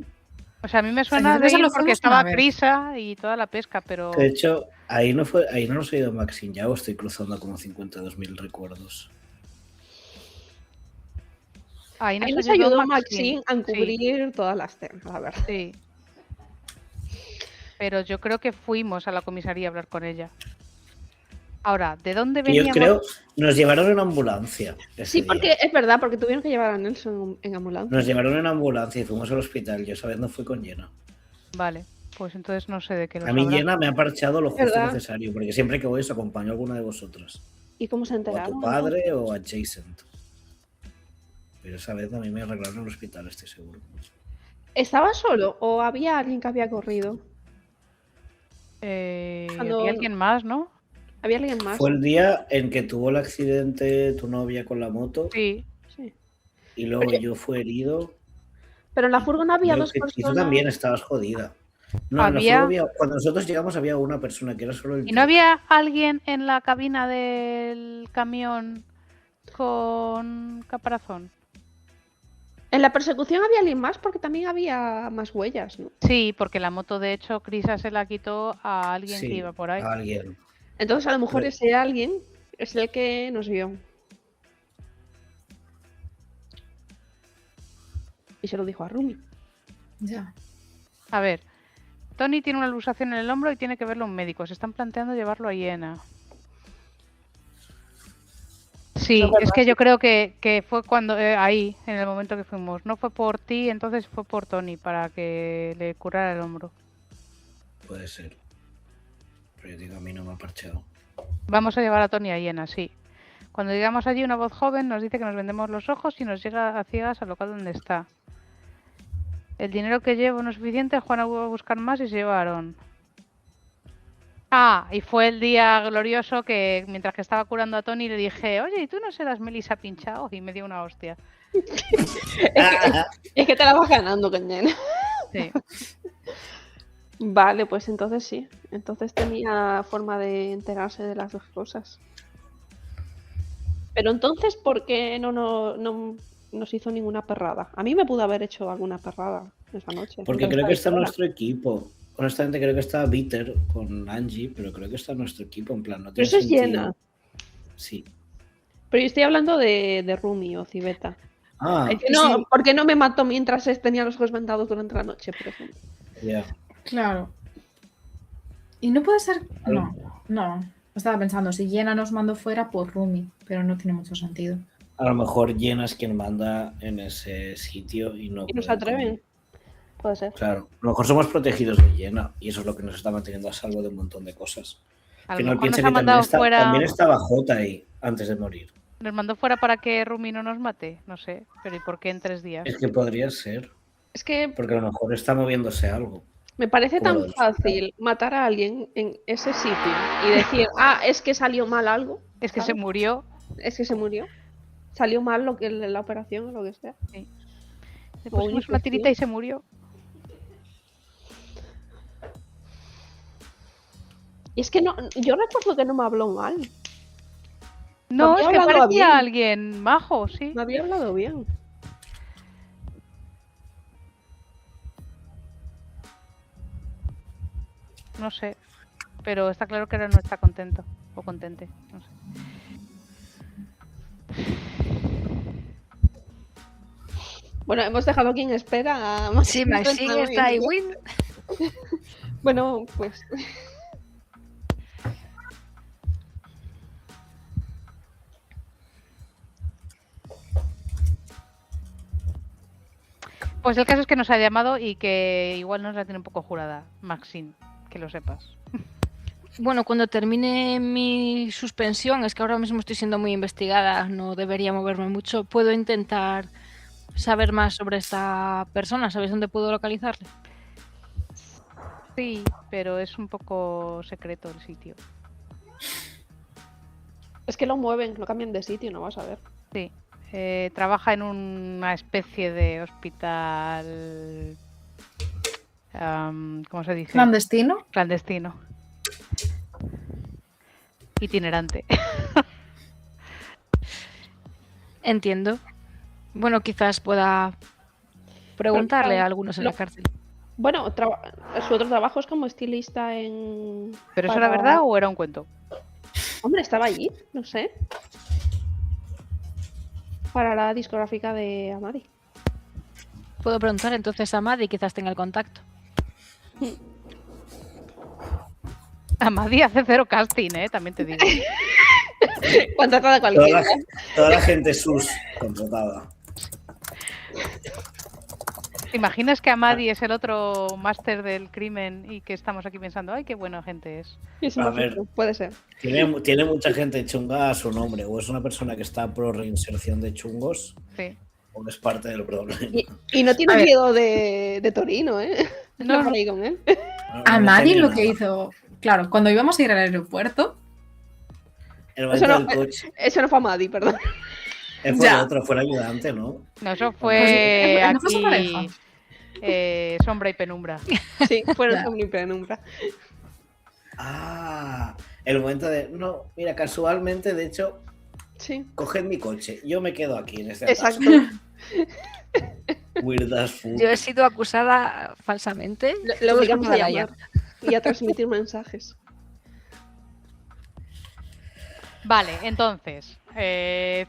O sea, a mí me suena de entonces ir lo porque fuimos estaba una vez. Crisa y toda la pesca, pero... De hecho, ahí no nos ha ido Maxine ya, o estoy cruzando como 52.000 recuerdos. Ahí Ahí nos ayudó ayudó Maxine. Maxine a encubrir todas las temas, la verdad. Sí. Pero yo creo que fuimos a la comisaría a hablar con ella. Ahora, ¿de dónde Yo veníamos? creo, nos llevaron en ambulancia. ese Sí, día. porque es verdad, porque tuvieron que llevar a Nelson en ambulancia. Nos llevaron en ambulancia y fuimos al hospital. Yo esa vez no fui con Jenna. Vale, pues entonces no sé de qué lo A mí sabrá. Jenna me ha parchado lo justo ¿Verdad? necesario, porque siempre que voy os acompaño a alguna de vosotras. ¿Y cómo se O a enteraron? tu padre o a Jason. Pero esa vez a mí me arreglaron en el hospital, estoy seguro. ¿Estaba solo o había alguien que había corrido? Cuando- Había alguien más, ¿no? ¿Había alguien más? Fue el día en que tuvo el accidente tu novia con la moto Sí. Sí. y luego Porque- yo fui herido. Pero en la furgoneta había Creo dos que- y personas. tú también estabas jodida. No, en la Había- furgo cuando nosotros llegamos había una persona que era solo el ¿Y tío. no había alguien en la cabina del camión con caparazón? En la persecución había alguien más porque también había más huellas, ¿no? Sí, porque la moto, de hecho, Crisa se la quitó a alguien Sí, que iba por ahí. a alguien. Entonces a lo mejor Pero- ese alguien es el que nos vio. Y se lo dijo a Rumi. Ya. A ver, Tony tiene una luxación en el hombro y tiene que verlo un médico. Se están planteando llevarlo a Hiena. Sí, Eso es es que yo creo que fue cuando ahí, en el momento que fuimos. No fue por ti, entonces fue por Tony para que le curara el hombro. Puede ser. Pero yo digo, a mí no me ha parchado. Vamos a llevar a Tony a Hiena, sí. Cuando llegamos allí, una voz joven nos dice que nos vendemos los ojos y nos llega a ciegas al local donde está. El dinero que llevo no es suficiente, Juana hubo a buscar más y se llevaron. Ah, y fue el día glorioso que mientras que estaba curando a Tony le dije, oye, ¿y tú no serás Melissa Pinchao? Y me dio una hostia. Es que te la vas ganando, cañena. Sí. Vale, pues entonces sí. Entonces tenía forma de enterarse de las dos cosas. Pero entonces, ¿por qué no nos hizo ninguna perrada? A mí me pudo haber hecho alguna perrada esa noche. Porque Entonces, creo que está en sola. nuestro equipo. Honestamente creo que está Bitter con Angie, pero creo que está en nuestro equipo en plan. No Pero tiene eso es sentido. Jenna. Sí. Pero yo estoy hablando de Rumi o Civeta. Ah, Es que no, ¿por qué no me mató mientras tenía los ojos vendados durante la noche, por ejemplo? ya. Claro. Y no puede ser. No. Estaba pensando, si Jenna nos mandó fuera, pues Rumi, pero no tiene mucho sentido. A lo mejor Jenna es quien manda en ese sitio y no. Y no se pueden atreven. Puede ser. Claro, a lo mejor somos protegidos de Jenna y eso es lo que nos está manteniendo a salvo de un montón de cosas. A Al lo final mejor piensa nos ha que mandado fuera. también estaba Jota ahí antes de morir. ¿Nos mandó fuera para que Rumi no nos mate? No sé. Pero ¿y por qué en 3 días? Es que podría ser, Es que porque a lo mejor está moviéndose algo. me parece Como lo tan del fácil matar a alguien en ese sitio y decir, es que salió mal algo. Es que se ¿sabes? murió. Es que se murió. Salió mal la operación o lo que sea. Le O pusimos una tirita y se murió. Y es que no, yo recuerdo que no me habló mal. No, había es que hablado parecía bien. alguien majo, sí. Me había hablado bien. No sé. Pero está claro que ahora no está contento. O contente. No sé. Bueno, hemos dejado aquí en espera a Sí, Maxine está ahí, win. Bueno, pues Pues el caso es que nos ha llamado y que igual nos la tiene un poco jurada, Maxine, que lo sepas. Bueno, cuando termine mi suspensión, es que ahora mismo estoy siendo muy investigada, no debería moverme mucho, puedo intentar saber más sobre esta persona. ¿Sabéis dónde puedo localizarle? Sí, pero es un poco secreto el sitio. es que lo mueven, lo cambian de sitio, no vas a ver. Sí. Trabaja en una especie de hospital. ¿Cómo se dice? ¿Clandestino? Clandestino. Itinerante. Entiendo. Bueno, quizás pueda preguntarle a algunos en la cárcel. Bueno, su otro trabajo es como estilista en... ¿Pero eso era verdad o era un cuento? Hombre, estaba allí, no sé. Para la discográfica de Amadi. Puedo preguntar entonces a Maddie, quizás tenga el contacto. Amadi hace 0 casting, también te digo. Contratada cualquiera. Toda la gente sus contratada. ¿Te imaginas que Amadi es el otro máster del crimen y que estamos aquí pensando, ay, qué buena gente es? A ver. Puede ser. Tiene mucha gente chunga a su nombre, o es una persona que está pro reinserción de chungos, Sí. o es parte del problema. Y no tiene miedo de Torino, ¿eh? No, por ahí con él. A Maddie lo que hizo. Claro, cuando íbamos a ir al aeropuerto. El momento del coche. Eso no fue Amadi, perdón. Fue el otro, fue el ayudante, ¿no? No, eso fue ¿No fue su pareja? aquí sombra y penumbra. Sí, fueron Ya. Sombra y Penumbra. Ah, el momento de. No, mira, casualmente, de hecho, Sí, coged mi coche. Yo me quedo aquí en este exacto. Weird as fuck. Yo he sido acusada falsamente. Le obligamos Todo es a culpa de llamar y a transmitir mensajes. Vale, entonces,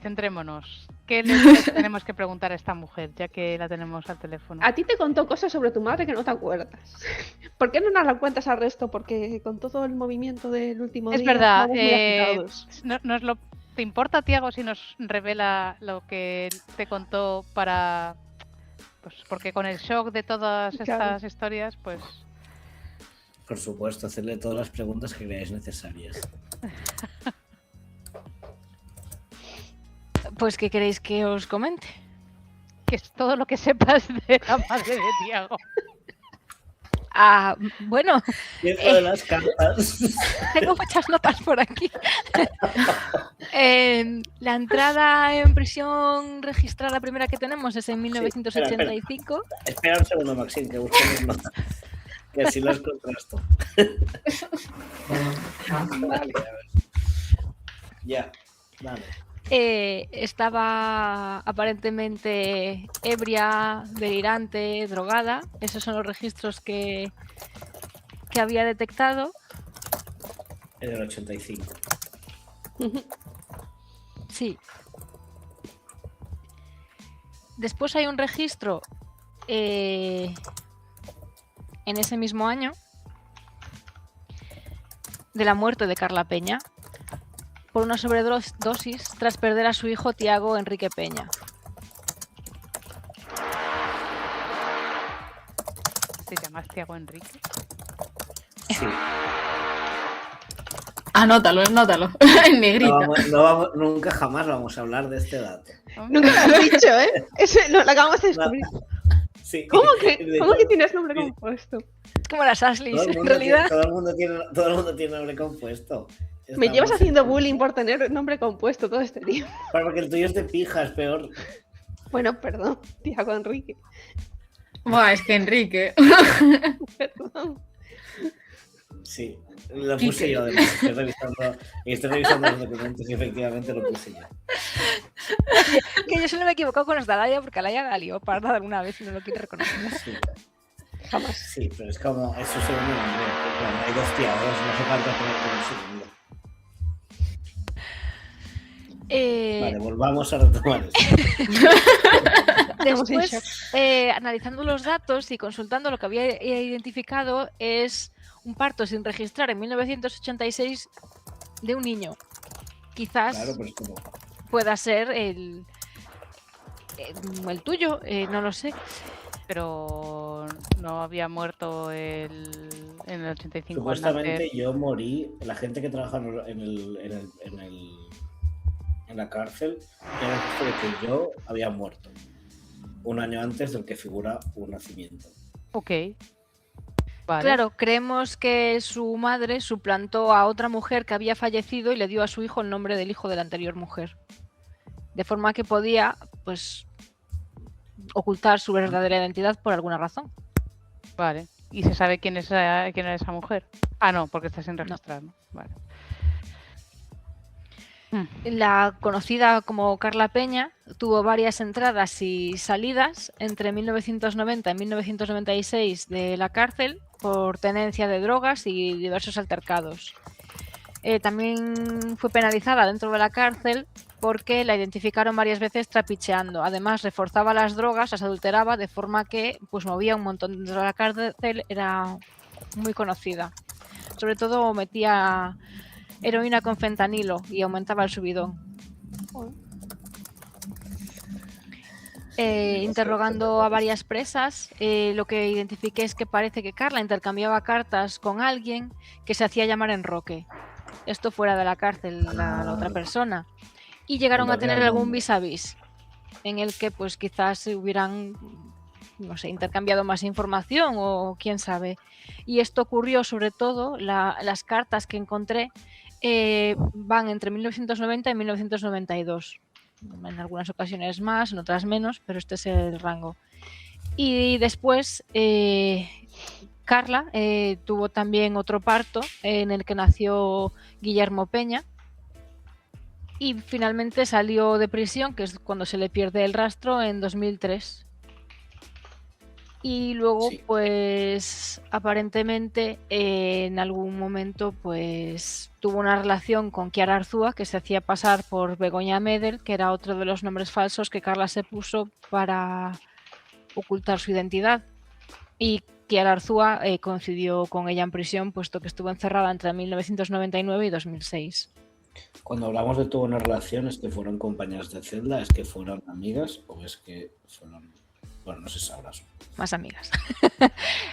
centrémonos. ¿Qué le tenemos que preguntar a esta mujer, ya que la tenemos al teléfono? A ti te contó cosas sobre tu madre que no te acuerdas. ¿Por qué no nos las cuentas al resto? Porque con todo el movimiento del último Es día... verdad. estamos muy agitados. ¿Te importa, Tiago, si nos revela lo que te contó para... Pues porque con el shock de todas estas historias, pues... Por supuesto, hacerle todas las preguntas que creáis necesarias. Pues, ¿qué queréis que os comente? Que es todo lo que sepas de la madre de Tiago. Ah, bueno, Dentro de las cartas. tengo muchas notas por aquí. La entrada en prisión registrada primera que tenemos es en 1985. Espera un segundo, Maxine, que busco mis notas. Que así las contrasto. Vale, a ver. Ya, vale. Estaba aparentemente ebria, delirante, drogada. Esos son los registros que había detectado. En el 85. Sí. Después hay un registro en ese mismo año de la muerte de Carla Peña por una sobredosis tras perder a su hijo Tiago Enrique Peña. ¿Te llamas Tiago Enrique? Sí. Anótalo, anótalo. En negrita. Nunca jamás vamos a hablar de este dato. Nunca lo has dicho, ¿eh? Lo acabamos de descubrir. Sí. ¿Cómo que De- tienes nombre compuesto? Es como las Ashleys, Todo el en mundo realidad. todo el mundo tiene nombre compuesto. Me llevas Estamos- haciendo bullying por tener nombre compuesto todo este tiempo. Porque el tuyo es de pija, es peor. Bueno, perdón, Tiago Enrique. Buah, es que Enrique. Perdón. Sí, lo puse yo además. Estoy revisando los documentos y efectivamente lo puse yo. Que yo solo me he equivocado con los de Alaya porque Alaya la lió parda alguna vez y no lo quiere reconocer. Sí, Jamás. sí, pero es como, es su segundo nombre. Bueno, hay dos Tiagos, no hace falta poner como el segundo. Vale, volvamos a retomar esto. Estamos en shock. Después, analizando los datos y consultando lo que había identificado, es un parto sin registrar en 1986 de un niño. Quizás Claro, pero es como. pueda ser el tuyo, no lo sé. Pero no había muerto en el 85 al Supuestamente nacer. yo morí, la gente que trabaja en la cárcel tiene visto de que yo había muerto un año antes del que figura un nacimiento. Ok. Vale. Claro, creemos que su madre suplantó a otra mujer que había fallecido y le dio a su hijo el nombre del hijo de la anterior mujer. De forma que podía, pues, ocultar su verdadera identidad por alguna razón. Vale. ¿Y se sabe quién era esa mujer? Ah, no, porque está sin registrar, ¿no? Vale. La conocida como Carla Peña tuvo varias entradas y salidas entre 1990 y 1996 de la cárcel por tenencia de drogas y diversos altercados. También fue penalizada dentro de la cárcel porque la identificaron varias veces trapicheando. Además, reforzaba las drogas, las adulteraba, de forma que pues movía un montón dentro de la cárcel, era muy conocida. Sobre todo metía heroína con fentanilo y aumentaba el subidón. Interrogando a varias presas, lo que identifiqué es que parece que Carla intercambiaba cartas con alguien que se hacía llamar Enroque. Esto fuera de la cárcel, la otra persona. Y llegaron a tener algún vis a vis en el que pues quizás se hubieran, no sé, intercambiado más información o quién sabe. Y esto ocurrió sobre todo, las cartas que encontré van entre 1990 y 1992. En algunas ocasiones más, en otras menos, pero este es el rango. Y después Carla tuvo también otro parto en el que nació Guillermo Peña y finalmente salió de prisión, que es cuando se le pierde el rastro, en 2003. Y luego, Sí. pues, aparentemente, en algún momento, pues, tuvo una relación con Chiara Arzúa, que se hacía pasar por Begoña Medel, que era otro de los nombres falsos que Carla se puso para ocultar su identidad. Y Chiara Arzúa coincidió con ella en prisión, puesto que estuvo encerrada entre 1999 y 2006. Cuando hablamos de tuvo una relación, ¿es que fueron compañeras de celda? ¿Es que fueron amigas? ¿O es que fueron...? Bueno, no se sabrá. Más amigas.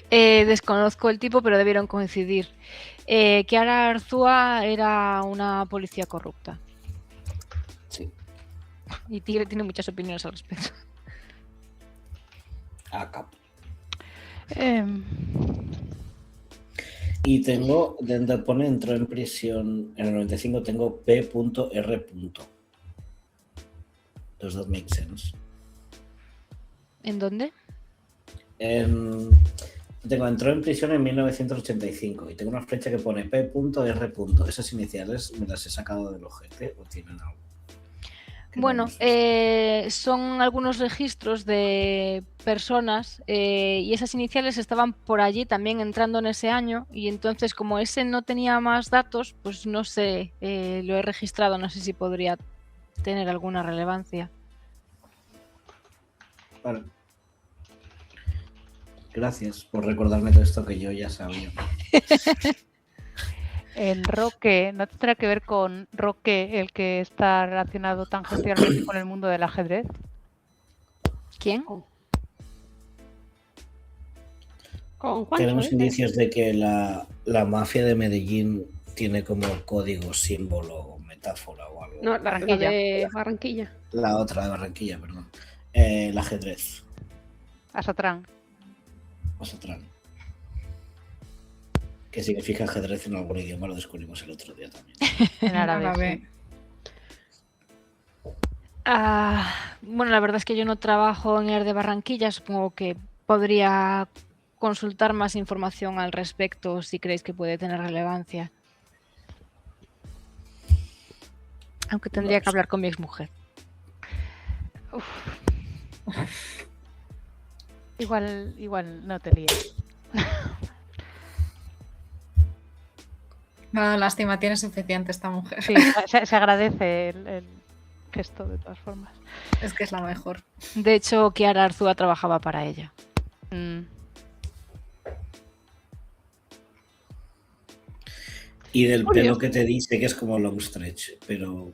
Desconozco el tipo, pero debieron coincidir. Chiara Arzúa era una policía corrupta. Sí. Y Tigre tiene muchas opiniones al respecto. A capo. Em, Y tengo, donde pone entró en prisión en el 95, tengo P.R. Does that make sense? ¿En dónde? Tengo, entró en prisión en 1985 y tengo una flecha que pone P.R. ¿Esas iniciales me las he sacado del ojete o tienen algo? Que Bueno, no sé. son algunos registros de personas y esas iniciales estaban por allí también entrando en ese año y entonces como ese no tenía más datos, pues no sé, lo he registrado, no sé si podría tener alguna relevancia. Vale. Gracias por recordarme todo esto que yo ya sabía. En Roque, ¿no tendrá que ver con Roque el que está relacionado tangencialmente con el mundo del ajedrez? ¿Quién? Con Juancho, Tenemos ¿eh? indicios de que la mafia de Medellín tiene como código, símbolo, metáfora o algo. No, la Barranquilla. de Barranquilla. La otra de Barranquilla, perdón. El ajedrez. Asatrán. Mazatlán. ¿Qué significa ajedrez en algún idioma? Lo descubrimos el otro día también. En árabe. Árabe. Sí. Bueno, la verdad es que yo no trabajo en el de Barranquilla, supongo que podría consultar más información al respecto si creéis que puede tener relevancia. Aunque tendría que hablar con mi exmujer. Igual no te líes. No, lástima, tiene suficiente esta mujer. Sí, se agradece el gesto de todas formas. Es que es la mejor. De hecho, Kiara Arzúa trabajaba para ella. Mm. Y del Curioso. pelo que te dice que es como long stretch, pero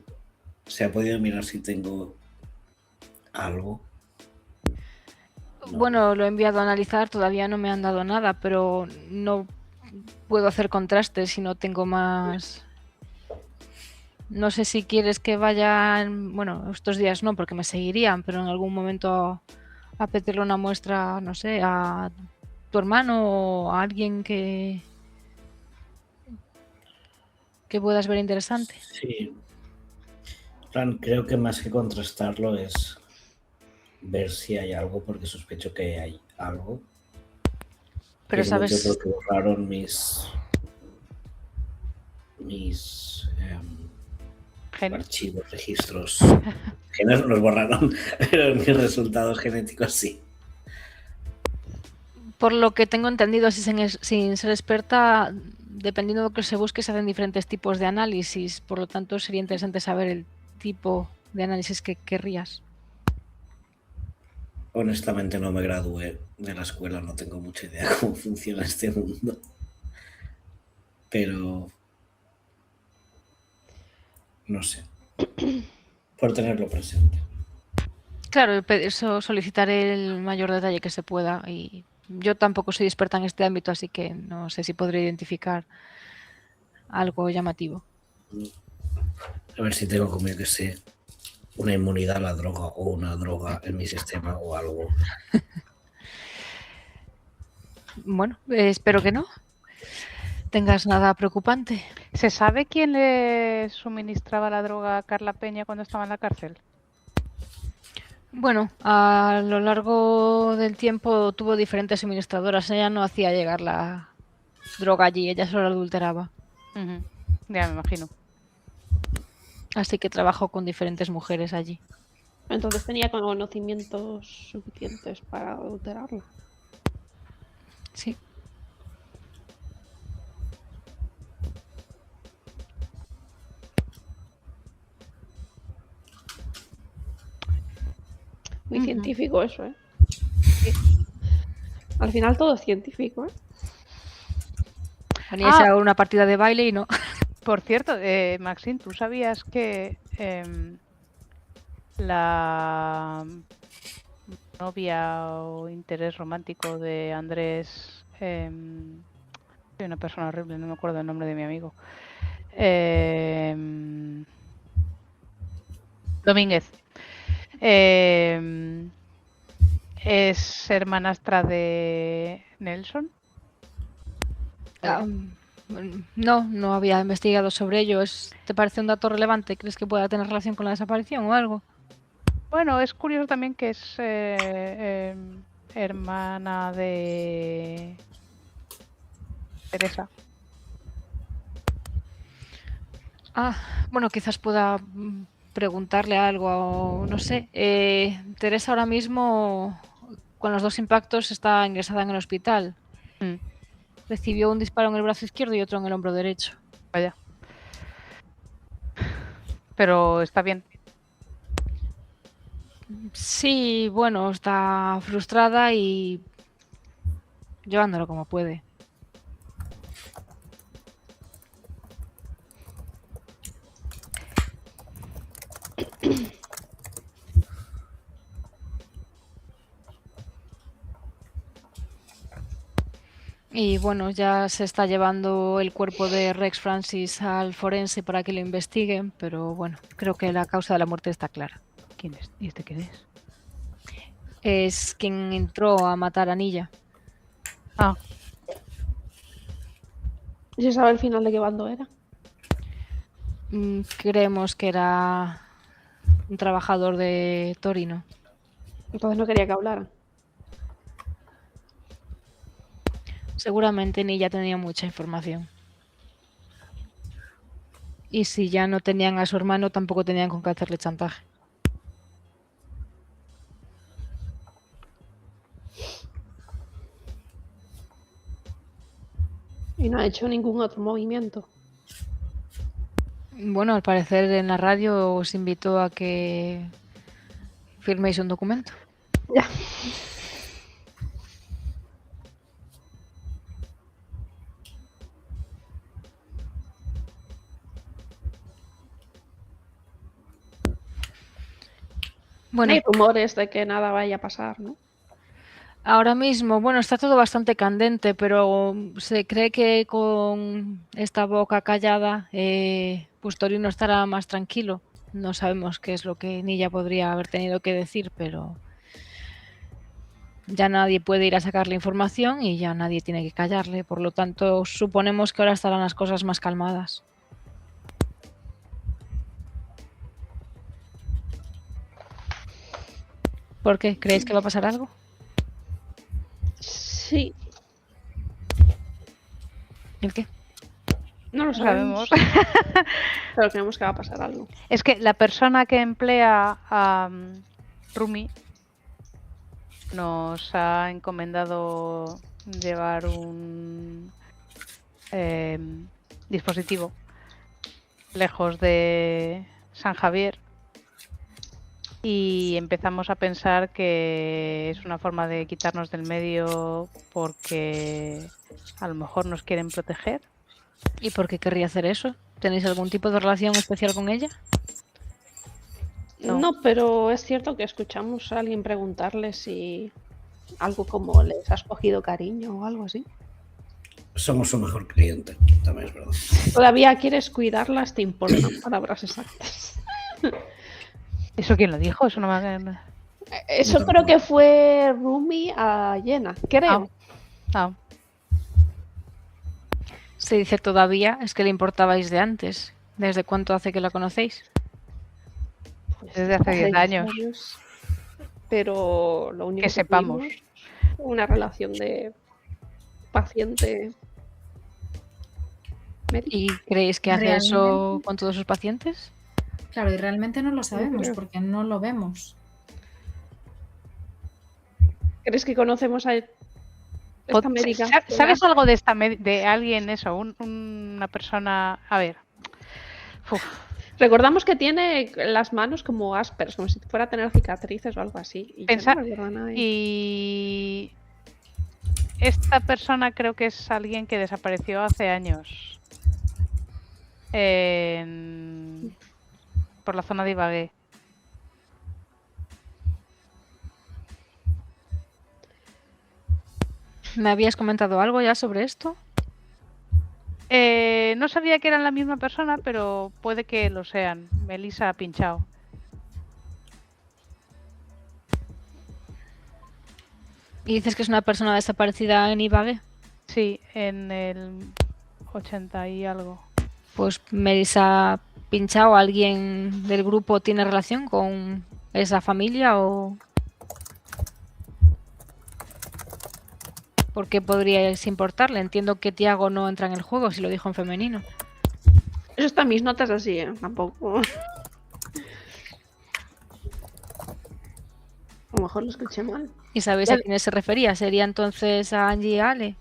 se ha podido mirar si tengo algo. No. Bueno, lo he enviado a analizar, todavía no me han dado nada, pero no puedo hacer contrastes si no tengo más. No sé si quieres que vayan, bueno, estos días no, porque me seguirían, pero en algún momento a pedirle una muestra, no sé, a tu hermano o a alguien que puedas ver interesante. Sí. En plan, creo que más que contrastarlo es ver si hay algo, porque sospecho que hay algo. Pero Es lo que sabes, creo que borraron mis Genio. archivos, registros. Que no los borraron, pero mis resultados genéticos sí. por lo que tengo entendido, sin ser experta, dependiendo de lo que se busque, se hacen diferentes tipos de análisis. Por lo tanto, sería interesante saber el tipo de análisis que querrías. Honestamente no me gradué de la escuela, no tengo mucha idea cómo funciona este mundo. Pero no sé. Por tenerlo presente. Claro, eso solicitaré el mayor detalle que se pueda y yo tampoco soy experta en este ámbito, así que no sé si podré identificar algo llamativo. A ver si tengo, como yo que sé, una inmunidad a la droga o una droga en mi sistema o algo. Bueno, espero que no tengas nada preocupante. ¿Se sabe quién le suministraba la droga a Carla Peña cuando estaba en la cárcel? Bueno, a lo largo del tiempo tuvo diferentes suministradoras. Ella no hacía llegar la droga allí, ella solo la adulteraba. Ujú. Ya me imagino. Así que trabajó con diferentes mujeres allí. Entonces tenía conocimientos suficientes para adulterarla. Sí. Muy científico eso, ¿eh? Al final todo es científico, ¿eh? Veníais a una partida de baile y no. Por cierto, Maxine, ¿tú sabías que la novia o interés romántico de Andrés, soy una persona horrible, no me acuerdo el nombre de mi amigo, Domínguez, es hermanastra de Nelson? No había investigado sobre ello. ¿Te parece un dato relevante? ¿Crees que pueda tener relación con la desaparición o algo? Bueno, es curioso también que es hermana de Teresa. Bueno, quizás pueda preguntarle algo o no sé. Teresa ahora mismo, con los dos impactos, está ingresada en el hospital. Recibió un disparo en el brazo izquierdo y otro en el hombro derecho. Vaya. Pero está bien. Sí, bueno, está frustrada y llevándolo como puede. Y bueno, ya se está llevando el cuerpo de Rex Francis al forense para que lo investiguen, pero bueno, creo que la causa de la muerte está clara. ¿Quién es? ¿Y este quién es? Es quien entró a matar a Nilla. Ah, ¿Y se sabe el final de qué bando era? Creemos que era un trabajador de Torino. Entonces no quería que hablara. Seguramente Nilla tenía mucha información. Y si ya no tenían a su hermano, tampoco tenían con qué hacerle chantaje. Y no ha hecho ningún otro movimiento. Bueno, al parecer en la radio os invitó a que firméis un documento. Ya. Bueno, Hay rumores de que nada vaya a pasar, ¿no? ahora mismo, bueno, está todo bastante candente, pero se cree que con esta boca callada, pues Torino estará más tranquilo. No sabemos qué es lo que Nilla podría haber tenido que decir, pero ya nadie puede ir a sacarle información y ya nadie tiene que callarle. Por lo tanto, suponemos que ahora estarán las cosas más calmadas. ¿Por qué? ¿Creéis que va a pasar algo? Sí, ¿El qué? no lo no sabemos. sabemos. Pero creemos que va a pasar algo. Es que la persona que emplea a Rumi nos ha encomendado llevar un dispositivo lejos de San Javier y empezamos a pensar que es una forma de quitarnos del medio porque a lo mejor nos quieren proteger. ¿Y por qué querría hacer eso? ¿Tenéis algún tipo de relación especial con ella? No. No, pero es cierto que escuchamos a alguien preguntarle si algo como les has cogido cariño o algo así. Somos su mejor cliente, también es verdad. Todavía quieres cuidarlas, te importan palabras exactas. ¿Eso quién lo dijo? Eso no me... Eso creo que fue Rumi a Yena, creo. Ah, Se dice todavía, es que le importabais de antes. ¿Desde cuánto hace que la conocéis? Pues desde hace 10 años. Pero lo único Que sepamos. tuvimos fue una relación de paciente médico. ¿Y creéis que hace Realmente. eso con todos sus pacientes? Claro, y realmente no lo sabemos creo. porque no lo vemos. ¿Crees que conocemos a esta médica? ¿Sabes algo de esta de alguien eso? Una persona. A ver. Uf, Recordamos que tiene las manos como áspers, como si fuera a tener cicatrices o algo así. Y yo Pensa- no recuerdo a nadie. y esta persona creo que es alguien que desapareció hace años. Por la zona de Ibagué. ¿Me habías comentado algo ya sobre esto? No sabía que eran la misma persona, pero puede que lo sean. Melissa Pinchao. ¿Y dices que es una persona desaparecida en Ibagué? Sí, en el 80 y algo. Pues Melissa Pinchao, ¿alguien del grupo tiene relación con esa familia o...? ¿Por qué podríais importarle? Entiendo que Tiago no entra en el juego si lo dijo en femenino. Eso está en mis notas así, tampoco. A lo mejor lo escuché mal. ¿Y sabéis a quiénes se refería? ¿Sería entonces a Angie y a Ale?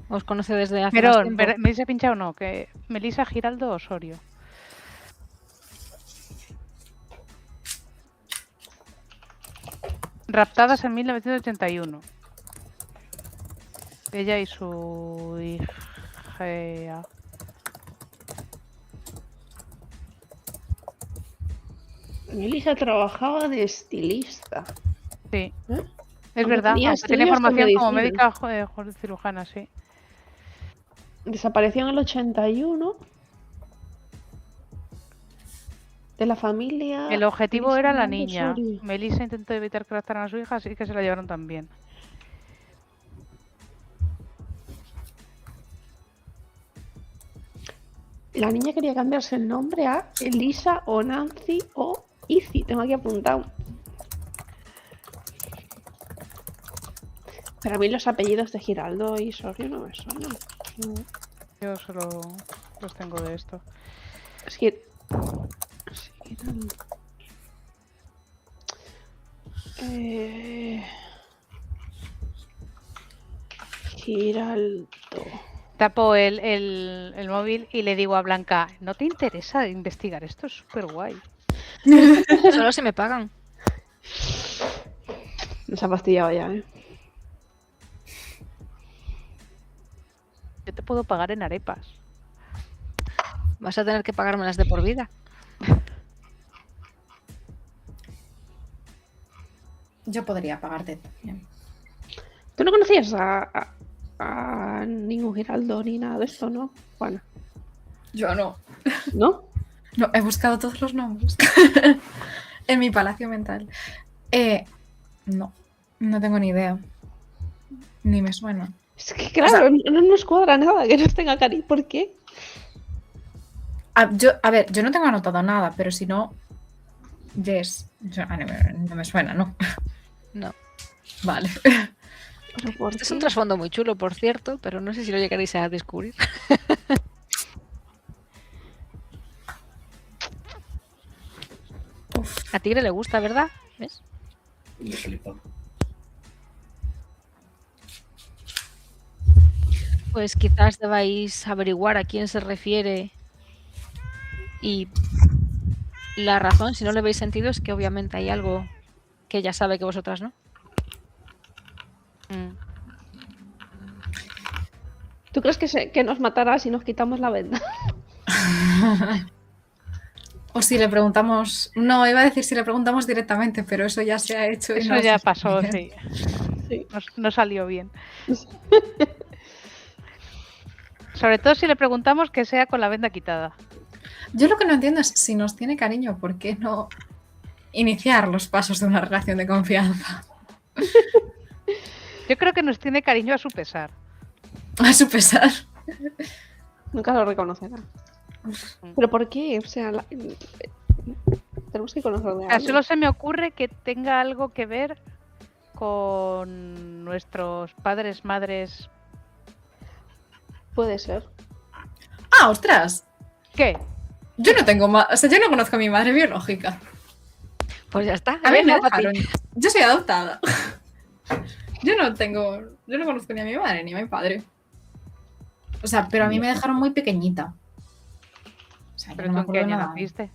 ¿Os conoce desde hace más Pero tiempo? Melissa Pinchao no, que Melissa Giraldo Osorio. Raptadas en 1981. Ella y su hija. Elisa trabajaba de estilista. Sí. ¿Eh? Es Aunque verdad, tenía aunque tenía estudios con formación como medicina. médica cirujana, sí. Desapareció en el 81 de la familia. El objetivo Elisa era la Hernández niña. Soria. Melissa intentó evitar que raptaran a su hija, así que se la llevaron también. La niña quería cambiarse el nombre a Elisa o Nancy o Izzy. Tengo aquí apuntado. Pero a mí los apellidos de Giraldo y Sorio no me suenan. No. Yo solo los tengo de esto. Es que... Giraldo. Giraldo. Tapo el móvil y le digo a Blanca, ¿no te interesa investigar? Esto es súper guay. Solo si me pagan. Nos ha fastidiado ya, ¿eh? Yo te puedo pagar en arepas. Vas a tener que pagármelas de por vida. Yo podría pagarte también. ¿Tú no conocías a ningún Giraldo ni nada de esto, no? Bueno, Yo no. ¿no? No, he buscado todos los nombres en mi palacio mental. No tengo ni idea. Ni me suena. Es que claro, no nos cuadra nada que no tenga cari. ¿Por qué? A ver, yo no tengo anotado nada, pero si no, Jess, no me suena, ¿no? No. Vale. ¿Pero por Este es qué? un trasfondo muy chulo, por cierto, pero no sé si lo llegaréis a descubrir. A Tigre le gusta, ¿verdad? ¿Ves? Me flipa. Pues quizás debáis averiguar a quién se refiere y la razón, si no le veis sentido, es que obviamente hay algo que ella sabe que vosotras no. ¿Tú crees que nos matará si nos quitamos la venda? O si le preguntamos... No, iba a decir si le preguntamos directamente, pero eso ya se ha hecho. Eso ya pasó, sí. Sí. No salió bien. Sobre todo si le preguntamos que sea con la venda quitada. Yo lo que no entiendo es si nos tiene cariño, ¿por qué no iniciar los pasos de una relación de confianza? Yo creo que nos tiene cariño a su pesar. A su pesar. Nunca lo reconocerá. ¿Pero por qué? O sea, tenemos que conocer de algo. Solo se me ocurre que tenga algo que ver con nuestros padres, madres. Puede ser. ¡Ah, ostras! ¿Qué? Yo no tengo más... O sea, yo no conozco a mi madre biológica. Pues ya está. A mí me venga, papi. dejaron. Yo soy adoptada. Yo no conozco ni a mi madre ni a mi padre. O sea, pero a mí me dejaron muy pequeñita. O sea, yo ¿Pero no me tú en qué acuerdo año nada. naciste?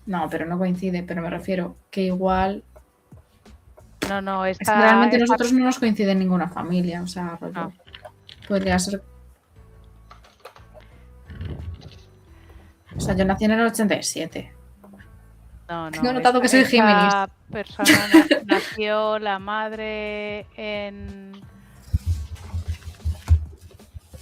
No, pero no coincide, pero me refiero que igual... No, Es que realmente nosotros no nos coincide en ninguna familia, o sea, rollo. Ah. Podría ser... O sea, yo nací en el 87. No. Tengo notado que soy esa Géminis. persona nació la madre en...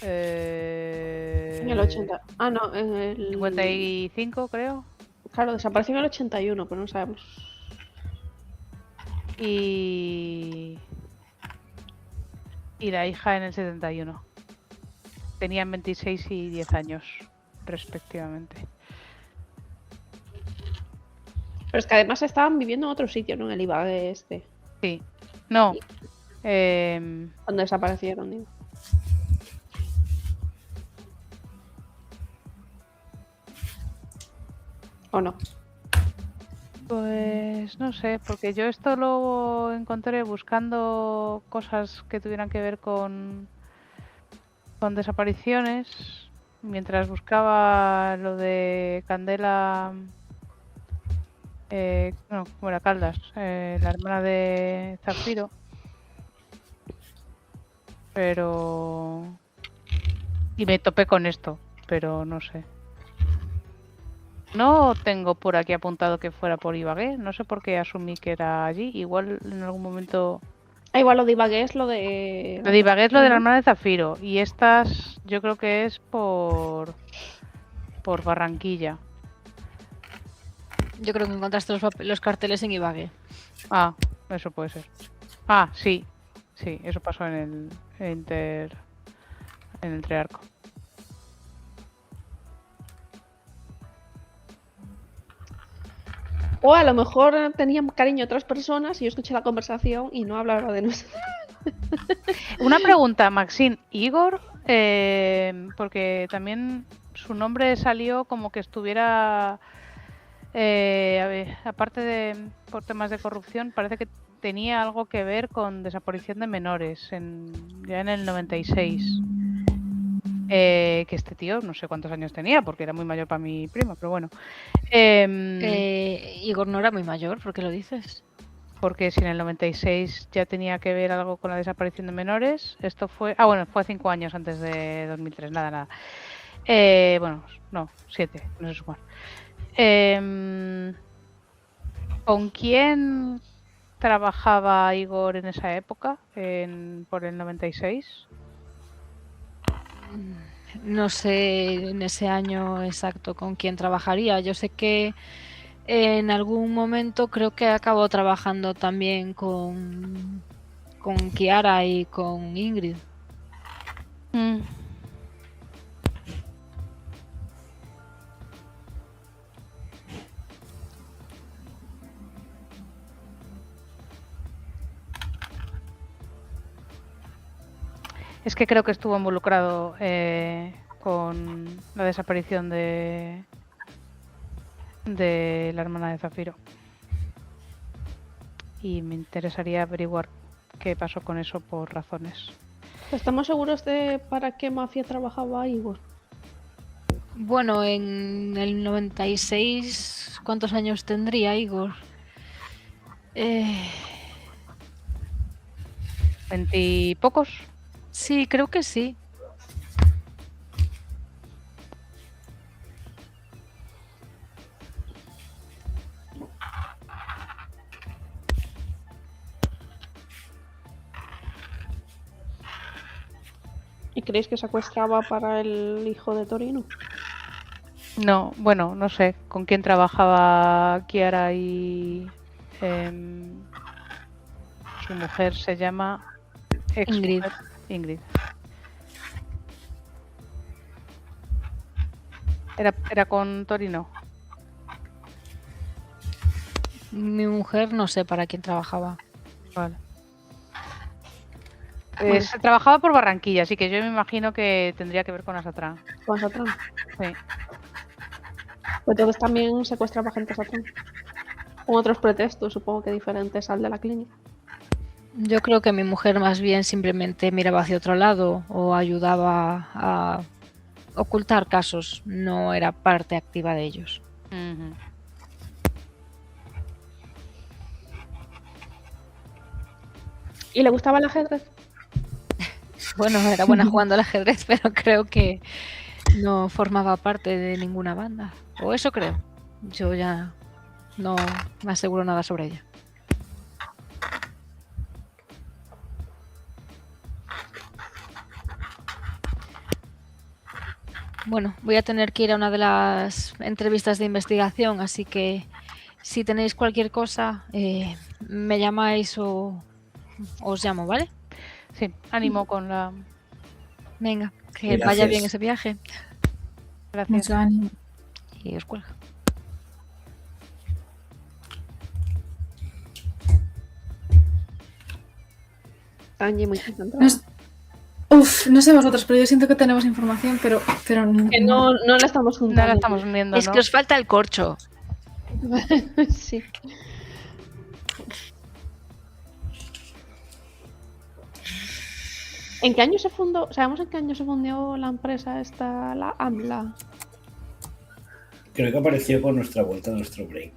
En el 80. Ah, no, en el... 55, creo. Claro, desapareció en el 81, pero no sabemos. Y la hija en el 71. Tenían 26 y 10 años, respectivamente. Pero es que además estaban viviendo en otro sitio, ¿no? En el Ibagué este. Sí. No. Cuando desaparecieron, digo. ¿O no? Pues no sé, porque yo esto lo encontré buscando cosas que tuvieran que ver con desapariciones. Mientras buscaba lo de Candela No, como era Caldas, la hermana de Zafiro. Pero... Y me topé con esto, pero no sé. No tengo por aquí apuntado que fuera por Ibagué, no sé por qué asumí que era allí. Igual en algún momento... Igual lo de Ibagué es lo de... Lo de Ibagué es lo de la ¿no? hermana de Zafiro. Y estas yo creo que es por Barranquilla. Yo creo que encontraste los carteles en Ibagué. Ah, eso puede ser. Ah, sí. Sí, eso pasó en el Triarco. O a lo mejor tenían cariño a otras personas y yo escuché la conversación y no hablaba de nosotros. Una pregunta, Maxine. Igor, porque también su nombre salió como que estuviera, a ver, aparte de por temas de corrupción, parece que tenía algo que ver con desaparición de menores ya en el 96. Que este tío, no sé cuántos años tenía, porque era muy mayor para mi prima, pero bueno. Igor no era muy mayor, ¿por qué lo dices? Porque si en el 96 ya tenía que ver algo con la desaparición de menores, esto fue... Ah, bueno, fue 5 años antes de 2003, nada. Bueno, no, 7, no sé sumar. ¿Con quién trabajaba Igor en esa época, por el 96? No sé en ese año exacto con quién trabajaría. Yo sé que en algún momento creo que acabó trabajando también con Kiara y con Ingrid. Es que creo que estuvo involucrado con la desaparición de la hermana de Zafiro. Y me interesaría averiguar qué pasó con eso por razones. ¿Estamos seguros de para qué mafia trabajaba Igor? Bueno, en el 96, ¿cuántos años tendría Igor? 20 y pocos. Sí, creo que sí. ¿Y creéis que secuestraba para el hijo de Torino? No, bueno, no sé con quién trabajaba Kiara y su mujer se llama Ingrid. Ingrid. ¿Era con Torino? Mi mujer no sé para quién trabajaba. Vale. Trabajaba por Barranquilla, así que yo me imagino que tendría que ver con Asatrán. Con Satrán. Sí. Pues entonces también secuestraba gente a Satrán. Con otros pretextos, supongo que diferentes al de la clínica. Yo creo que mi mujer más bien simplemente miraba hacia otro lado o ayudaba a ocultar casos, no era parte activa de ellos. Uh-huh. ¿Y le gustaba el ajedrez? Bueno, era buena jugando al ajedrez, pero creo que no formaba parte de ninguna banda. O eso creo. Yo ya no me aseguro nada sobre ella. Bueno, voy a tener que ir a una de las entrevistas de investigación, así que si tenéis cualquier cosa, me llamáis o os llamo, ¿vale? Sí, ánimo con la... Venga, que Gracias. vaya bien ese viaje. Gracias. Mucho ánimo. Y os cuelga. Angie muy concentrada. No sé vosotros, pero yo siento que tenemos información, pero Que no la estamos No juntando. la estamos viendo, Es ¿no? que os falta el corcho. Sí. ¿En qué año se fundó? ¿Sabemos en qué año se fundió la empresa esta, la AMLA? Creo que apareció con nuestra vuelta a nuestro break.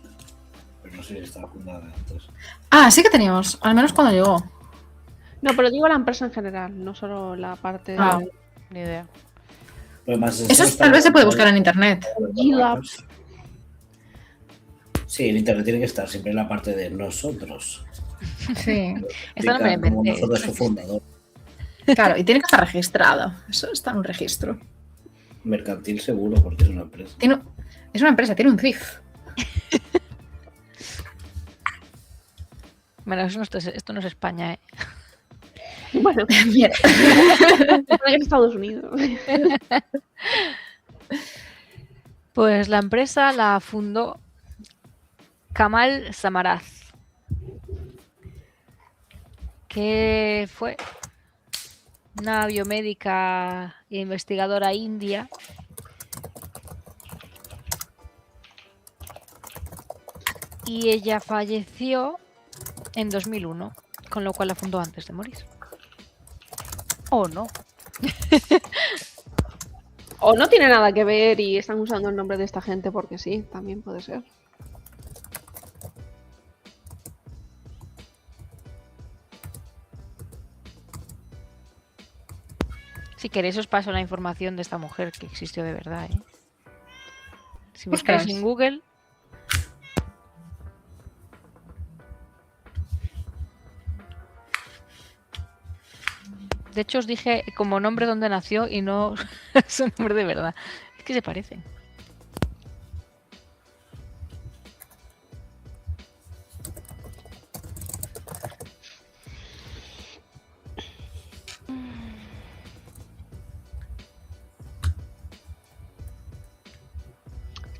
Pero no sé si estaba fundada antes. Ah, sí que teníamos, al menos cuando llegó. No, pero digo la empresa en general, no solo la parte Ah. de Ni idea. Pero más Eso tal vez se puede buscar en internet. G-Labs. Sí, el internet tiene que estar siempre en la parte de nosotros. Sí. Esta no me la Explicar como inventé, nosotros esto su fundador. Claro, y tiene que estar registrado. Eso está en un registro. Mercantil seguro, porque es una empresa. Es una empresa, tiene un CIF. Bueno, esto no es España, ¿eh? Bueno, Bien. en Estados Unidos. Pues la empresa la fundó Kamal Samaraz, que fue una biomédica e investigadora india y ella falleció en 2001, con lo cual la fundó antes de morir. Oh, no. O no tiene nada que ver y están usando el nombre de esta gente porque sí, también puede ser. Si queréis os paso la información de esta mujer que existió de verdad, ¿eh? Si Ostras. buscáis en Google. De hecho os dije como nombre donde nació y no su nombre de verdad. Es que se parecen.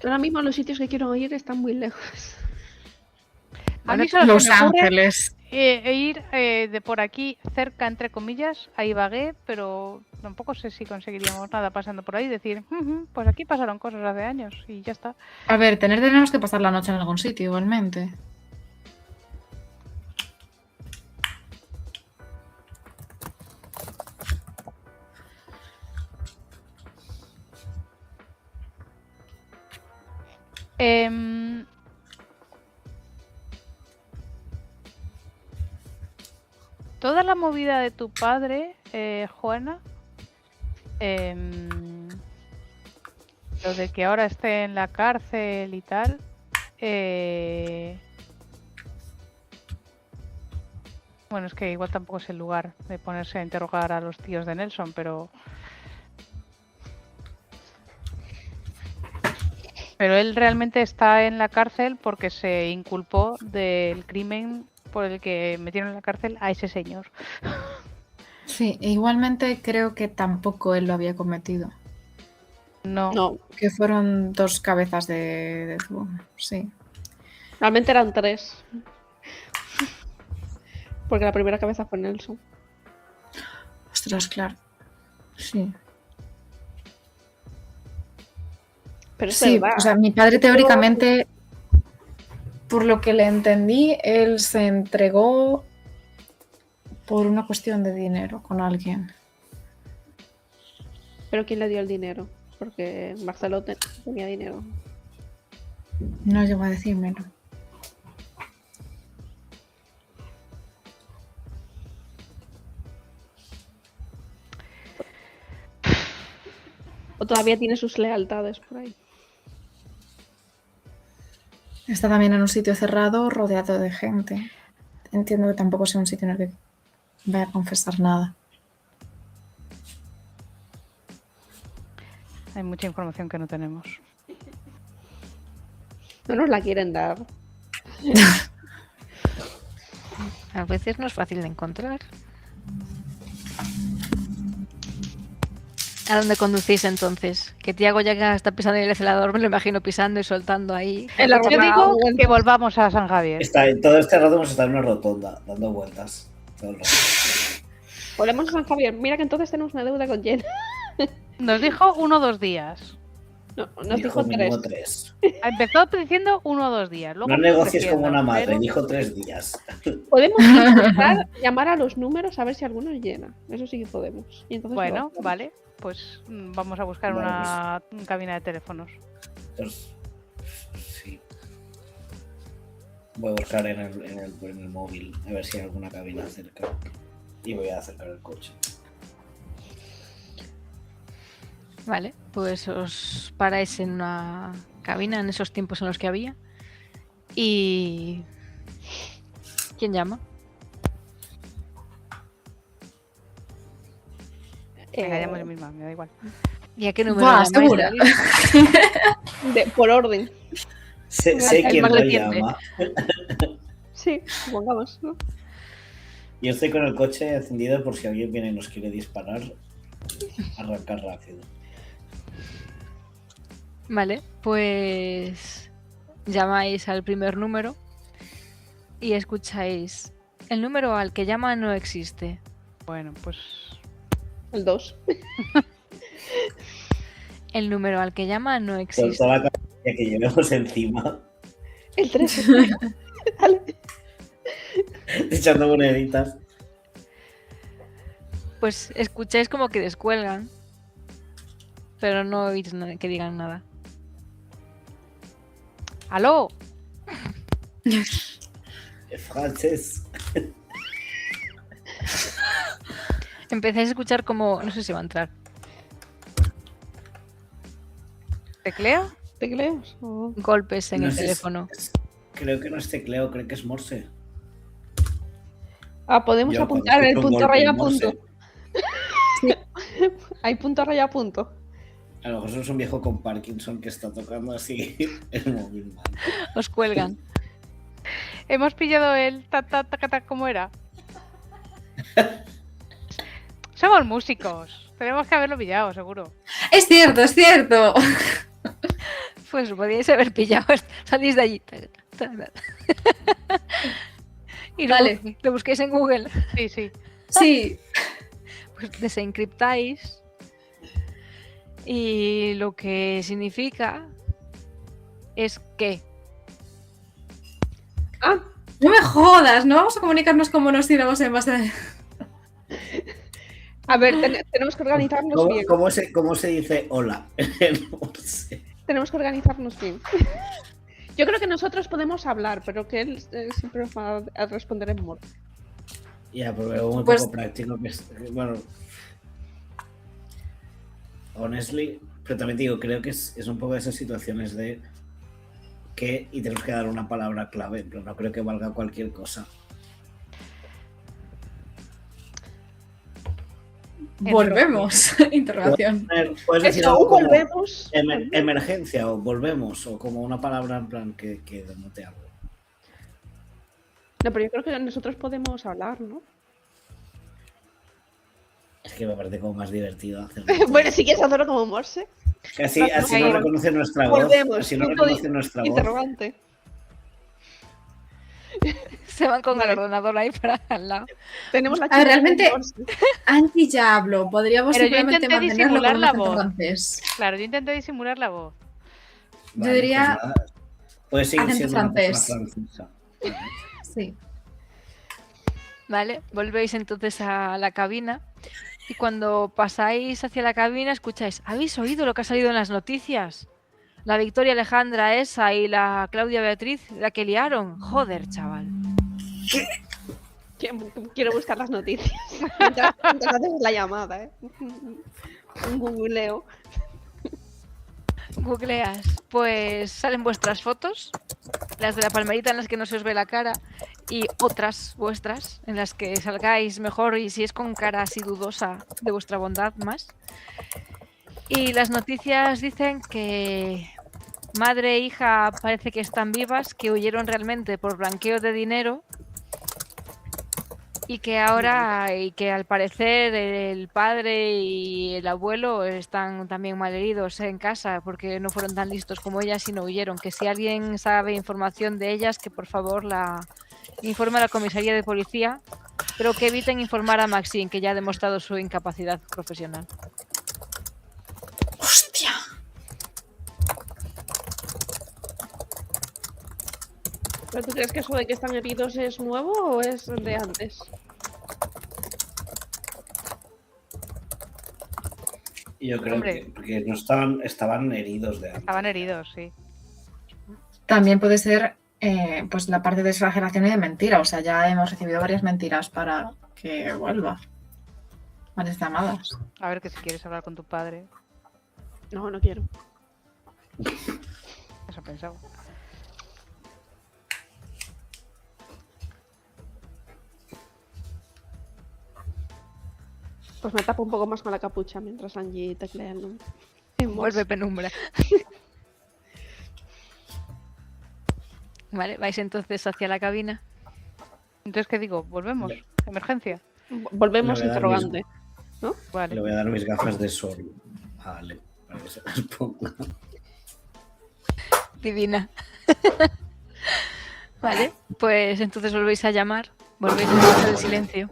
Ahora mismo los sitios que quiero ir están muy lejos. A mí solo Los se me ocurre Ángeles. ir de por aquí cerca, entre comillas, a Ibagué, pero tampoco sé si conseguiríamos nada pasando por ahí. Decir, "Ujú, pues aquí pasaron cosas hace años y ya está". A ver, tenemos que pasar la noche en algún sitio igualmente. Em, toda la movida de tu padre, Juana, lo de que ahora esté en la cárcel y tal, bueno, es que igual tampoco es el lugar de ponerse a interrogar a los tíos de Nelson, pero él realmente está en la cárcel porque se inculpó del crimen por el que metieron en la cárcel a ese señor. Sí, e igualmente creo que tampoco él lo había cometido. No. No, Que fueron 2 cabezas de tubo. Sí. realmente eran 3. Porque la primera cabeza fue Nelson. Ostras, claro. Sí. Pero es Sí, verdad. o sea, mi padre teóricamente, por lo que le entendí, él se entregó por una cuestión de dinero con alguien. Pero ¿quién le dio el dinero? Porque Marcelo tenía dinero. No llegó a decírmelo. O todavía tiene sus lealtades por ahí. Está también en un sitio cerrado, rodeado de gente. Entiendo que tampoco sea un sitio en el que vaya a confesar nada. Hay mucha información que no tenemos. No nos la quieren dar. A veces no es fácil de encontrar. ¿A dónde conducís entonces? Que Tiago ya está pisando en el acelerador, me lo imagino pisando y soltando ahí. Yo digo que volvamos a San Javier. Todo este rato hemos estado en una rotonda, dando vueltas. Todo el rato. Volvemos a San Javier. Mira que entonces tenemos una deuda con Jen. Nos dijo 1 o 2 días. No, nos dijo mínimo 3. 3. Empezó diciendo 1 o 2 días. Luego No negocies creciendo, como una madre, pero- dijo 3 días. Podemos intentar llamar a los números a ver si alguno llena. Eso sí que podemos. Y entonces Bueno, lo hacemos. vale. Pues vamos a buscar Vale, una cabina de teléfonos. Pues, sí. Voy a buscar en el móvil a ver si hay alguna cabina cerca. Y voy a acercar el coche. Vale, pues os paráis en una cabina en esos tiempos en los que había. Y... ¿quién llama? Venga, llamo yo misma, me da igual. ¿Y a qué número Buah, llamáis, segura. David? Por orden. Sé El quién más lo reciente. llama. Sí, supongamos, ¿no? Yo estoy con el coche encendido por si alguien viene y nos quiere disparar. Arrancar rápido. Vale, pues llamáis al primer número y escucháis: el número al que llama no existe. Bueno, pues El 2. El número al que llama no Con existe. toda la capacidad que llevemos encima. El 3. Vale. Echando moneditas. Pues escucháis como que descuelgan, pero no oís que digan nada. ¡aló! Francés. Empezáis a escuchar como... no sé si va a entrar. ¿Teclea? ¿Tecleos? O- Golpes en No el sé si- teléfono. Creo que no es tecleo, creo que es Morse. Ah, podemos Yo apuntar cuando el escucho un punto golpe raya en Morse, punto. Hay punto raya punto. a lo mejor es un viejo con Parkinson que está tocando así el móvil mal. Os cuelgan. Hemos pillado el ta ¿cómo era? Somos músicos. Tenemos que haberlo pillado, seguro. Es cierto, es cierto. Pues podíais haber pillado. Salís de allí. Y Vale. lo busquéis en Google. Sí, sí. Sí. Pues desencriptáis. Y lo que significa es que... Ah, No me jodas, no vamos a comunicarnos con monosílabos en base a... a ver, tenemos que organizarnos bien. ¿Cómo se dice hola en Morse? Tenemos que organizarnos bien. Yo creo que nosotros podemos hablar, pero que él siempre nos va a responder en Morse. Ya, pero veo muy Pues- poco práctico. Bueno, honestly, pero también digo, creo que es un poco de esas situaciones de que y tenemos que dar una palabra clave, pero no creo que valga cualquier cosa. Volvemos. Interrogación. Puedes decir Eso, algo como volvemos. emergencia o volvemos o como una palabra en plan que denote algo. No, pero yo creo que nosotros podemos hablar, ¿no? Es que me parece como más divertido hacerlo. Bueno, si quieres hacerlo como Morse. Así no reconoce nuestra voz. Volvemos. Así no Punto reconoce nuestra voz. interrogante. Se van con Vale. el ordenador ahí para al lado. Tenemos la A ver, chica realmente- en Morse. Anti ya hablo. Podríamos Pero yo simplemente intenté mantenerlo disimular con la un voz. acento francés. Claro, yo intenté disimular la voz. Yo diría pues nada. Puedes seguir acento siendo una francés. persona francesa. Sí. Vale, volvéis entonces a la cabina y cuando pasáis hacia la cabina escucháis: ¿habéis oído lo que ha salido en las noticias? La Victoria Alejandra esa y la Claudia Beatriz, la que liaron. Joder, chaval. Quiero buscar las noticias. Mientras haces la llamada, ¿eh? Un googleo. Googleas. Pues salen vuestras fotos, las de la palmerita en las que no se os ve la cara y otras vuestras en las que salgáis mejor y si es con cara así dudosa de vuestra bondad más. Y las noticias dicen que madre e hija parece que están vivas, que huyeron realmente por blanqueo de dinero y que ahora, y que al parecer el padre y el abuelo están también malheridos en casa porque no fueron tan listos como ellas y no huyeron. Que si alguien sabe información de ellas, que por favor la informe a la comisaría de policía, pero que eviten informar a Maxine, que ya ha demostrado su incapacidad profesional. ¡Hostia! ¿Pero tú crees que eso de que están heridos es nuevo o es de antes? Y yo creo Hombre. que no estaban heridos de antes. Estaban heridos, sí. También puede ser pues la parte de exageración y de mentira. O sea, ya hemos recibido varias mentiras para que vuelva. Varias llamadas. A ver, que si quieres hablar con tu padre. No, no quiero. Eso pensaba. Pues me tapo un poco más con la capucha mientras Angie teclea el nombre. En Vuelve Morse. penumbra. Vale, vais entonces hacia la cabina. Entonces, ¿qué digo? ¿Volvemos? ¿Emergencia? Volvemos Le voy a dar interrogante. Le Vale. voy a dar mis gafas de sol. Vale, para que se las ponga. Divina. Vale, pues entonces volvéis a llamar. Volvéis a hacer el silencio.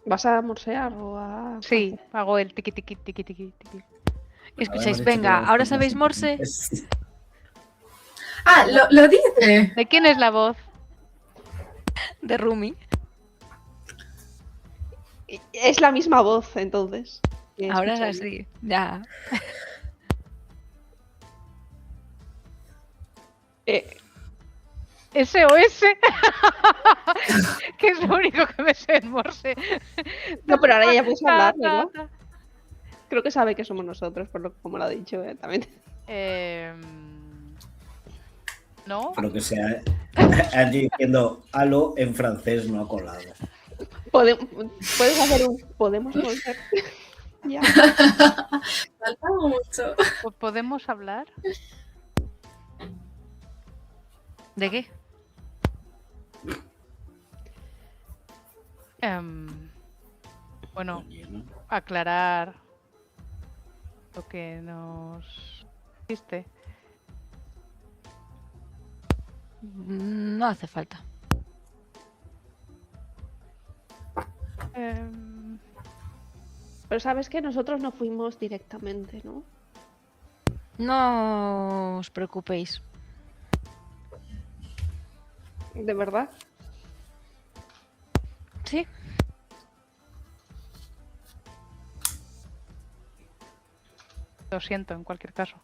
¿Vas a morsear o a...? Sí, hago el tiqui tiqui tiqui tiqui tiqui. Y escucháis, Habíamos dicho que venga, íbamos ¿ahora con sabéis las morse? imágenes. ¡Ah! ¡Lo dice! ¿De quién es la voz? De Rumi. Es la misma voz, entonces. que Ahora es escuchamos. así. Ya. SOS. Que es lo único que me sé en Morse. No, pero ahora ya puedes hablar, ¿verdad? Creo que sabe que somos nosotros, por lo como lo ha dicho también. No. Lo que sea. Angie diciendo aló en francés no ha colado. Puedes hacer un... ¿Podemos volver? Ya. Falta mucho. Pues podemos hablar. ¿De qué? Bueno, Oye, ¿no? aclarar lo que nos dijiste. No hace falta. Pero sabes que nosotros no fuimos directamente, ¿no? No os preocupéis. ¿De verdad? Sí. Lo siento, en cualquier caso.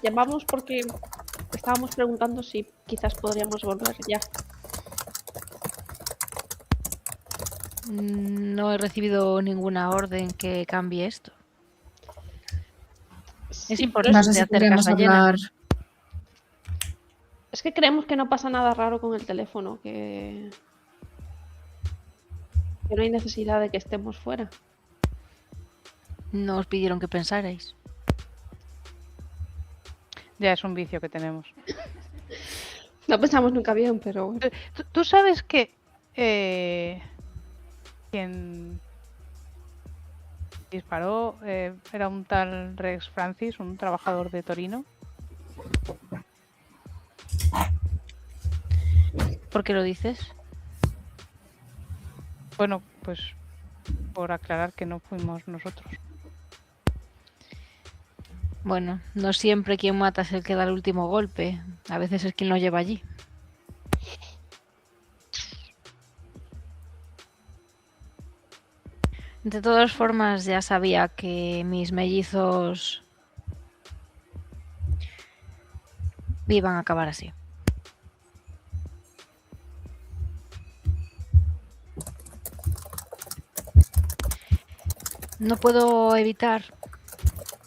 Llamamos porque estábamos preguntando si quizás podríamos volver ya. No he recibido ninguna orden que cambie esto. Sí, Es pero importante No sé si hacer podríamos casa llena. hablar. es que creemos que no pasa nada raro con el teléfono, que no hay necesidad de que estemos fuera. No os pidieron que pensarais. Ya es un vicio que tenemos. No pensamos nunca bien, pero bueno. ¿Tú sabes que quien disparó era un tal Rex Francis, un trabajador de Torino? ¿Por qué lo dices? Bueno, pues por aclarar que no fuimos nosotros. Bueno, no siempre quien mata es el que da el último golpe. A veces es quien lo lleva allí. De todas formas, ya sabía que mis mellizos iban a acabar así. No puedo evitar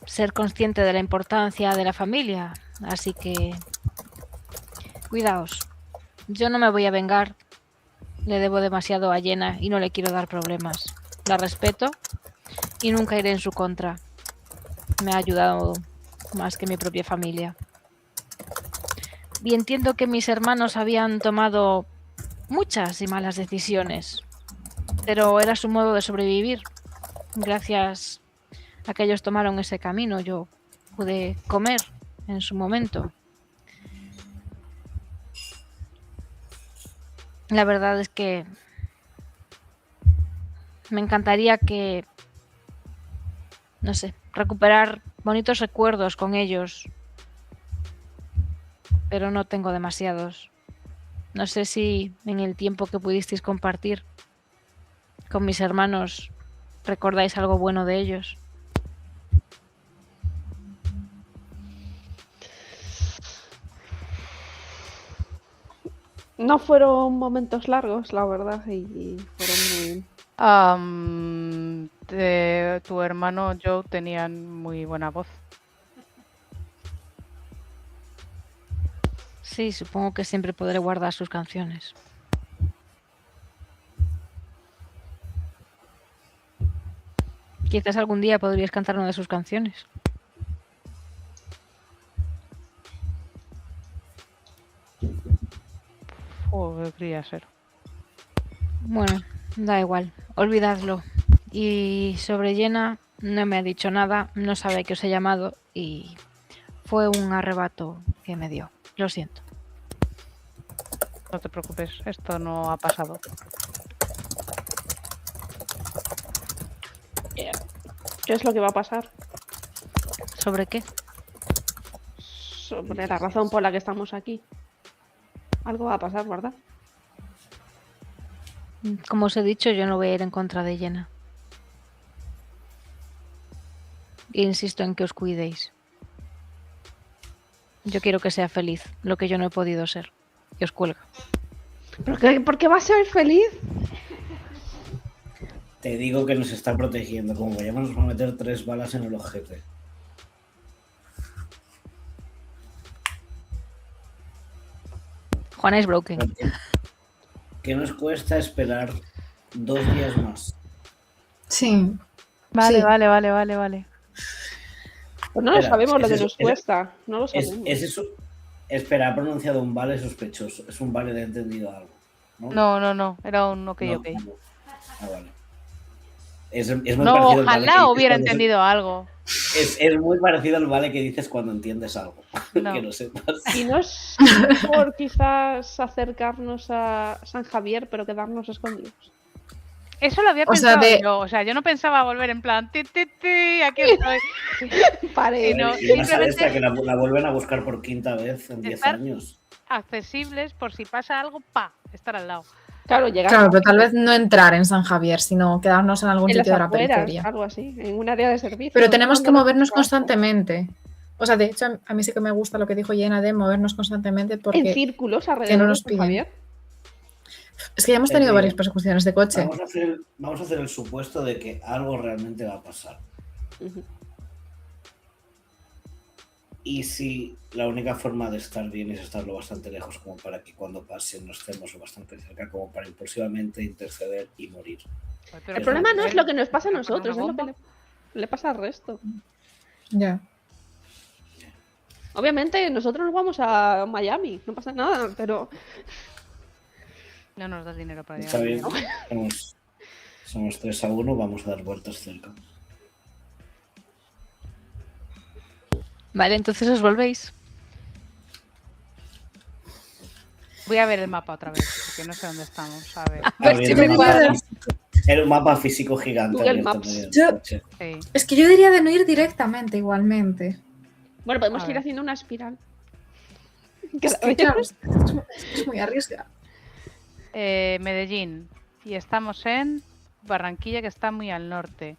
ser consciente de la importancia de la familia, así que cuidaos. Yo no me voy a vengar, le debo demasiado a Jenna y no le quiero dar problemas. La respeto y nunca iré en su contra. Me ha ayudado más que mi propia familia. Y entiendo que mis hermanos habían tomado muchas y malas decisiones, pero era su modo de sobrevivir. Gracias a que ellos tomaron ese camino, yo pude comer en su momento. La verdad es que me encantaría que, no sé, recuperar bonitos recuerdos con ellos, pero no tengo demasiados. No sé si en el tiempo que pudisteis compartir con mis hermanos, ¿recordáis algo bueno de ellos? No fueron momentos largos, la verdad, y fueron muy... Tu hermano Joe tenían muy buena voz. Sí, supongo que siempre podré guardar sus canciones. Quizás algún día podríais cantar una de sus canciones. Podría ser. Bueno, da igual, olvidadlo. Y sobre Jenna no me ha dicho nada, no sabe que os he llamado y fue un arrebato que me dio. Lo siento. No te preocupes, esto no ha pasado. ¿Qué es lo que va a pasar? ¿Sobre qué? Sobre la razón por la que estamos aquí. Algo va a pasar, ¿verdad? Como os he dicho, yo no voy a ir en contra de Jenna. Insisto en que os cuidéis. Yo quiero que sea feliz, lo que yo no he podido ser. Y os cuelga. ¿Por qué va a ser feliz? Te digo que nos está protegiendo. Como vayamos nos va a meter 3 balas en el ojete. Juana es broken. ¿Qué nos cuesta esperar 2 días más? Sí. Vale, Sí. vale. Pues no lo Espera, sabemos lo es que eso, nos cuesta. No lo Es, sabemos. es eso. Espera, ha pronunciado un vale sospechoso. Es un vale de entendido algo. No, era un ok. No. Ah, vale. Es muy No, parecido al vale que ojalá dices hubiera cuando- entendido algo. Es muy parecido al vale que dices cuando entiendes algo. No. Que lo sepas. Y no es por quizás acercarnos a San Javier, pero quedarnos escondidos. Eso lo había O sea, pensado de- yo. O sea, yo no pensaba volver en plan, aquí estoy. Pare. Sí, no, Y más a simplemente- esta que la vuelven a buscar por 5ª vez en 10 Estar- años. Accesibles por si pasa algo, estar al lado. Claro, llegar Claro, pero tal vez no entrar en San Javier, sino quedarnos en algún en las sitio de la afueras, periferia. algo así, en un área de servicio. Pero tenemos que ¿Dónde movernos trabajo? constantemente. O sea, de hecho, a mí sí que me gusta lo que dijo Jenna de movernos constantemente En porque círculos alrededor nos de San pillen. Javier. es que ya hemos tenido Sí. varias persecuciones de coche. Vamos a hacer el supuesto de que algo realmente va a pasar. Ujú. Y si la única forma de estar bien es estar lo bastante lejos como para que cuando pase no estemos lo bastante cerca como para impulsivamente interceder y morir. El problema no es lo que nos pasa a nosotros, es lo que le pasa al resto. Ya. Obviamente nosotros nos vamos a Miami, no pasa nada, pero No nos das dinero para Está llegar. bien. Somos 3-1, vamos a dar vueltas cerca. Vale, entonces os volvéis. Voy a ver el mapa otra vez, porque no sé dónde estamos. A ver. Abriendo sí, un mapa- el mapa físico gigante. Google abierto en Maps. medio del Yo- coche. Sí. Es que yo diría de no ir directamente igualmente. bueno, podemos A ir ver. haciendo una espiral. Es que, claro, es muy arriesgado. Medellín. Y estamos en Barranquilla, que está muy al norte.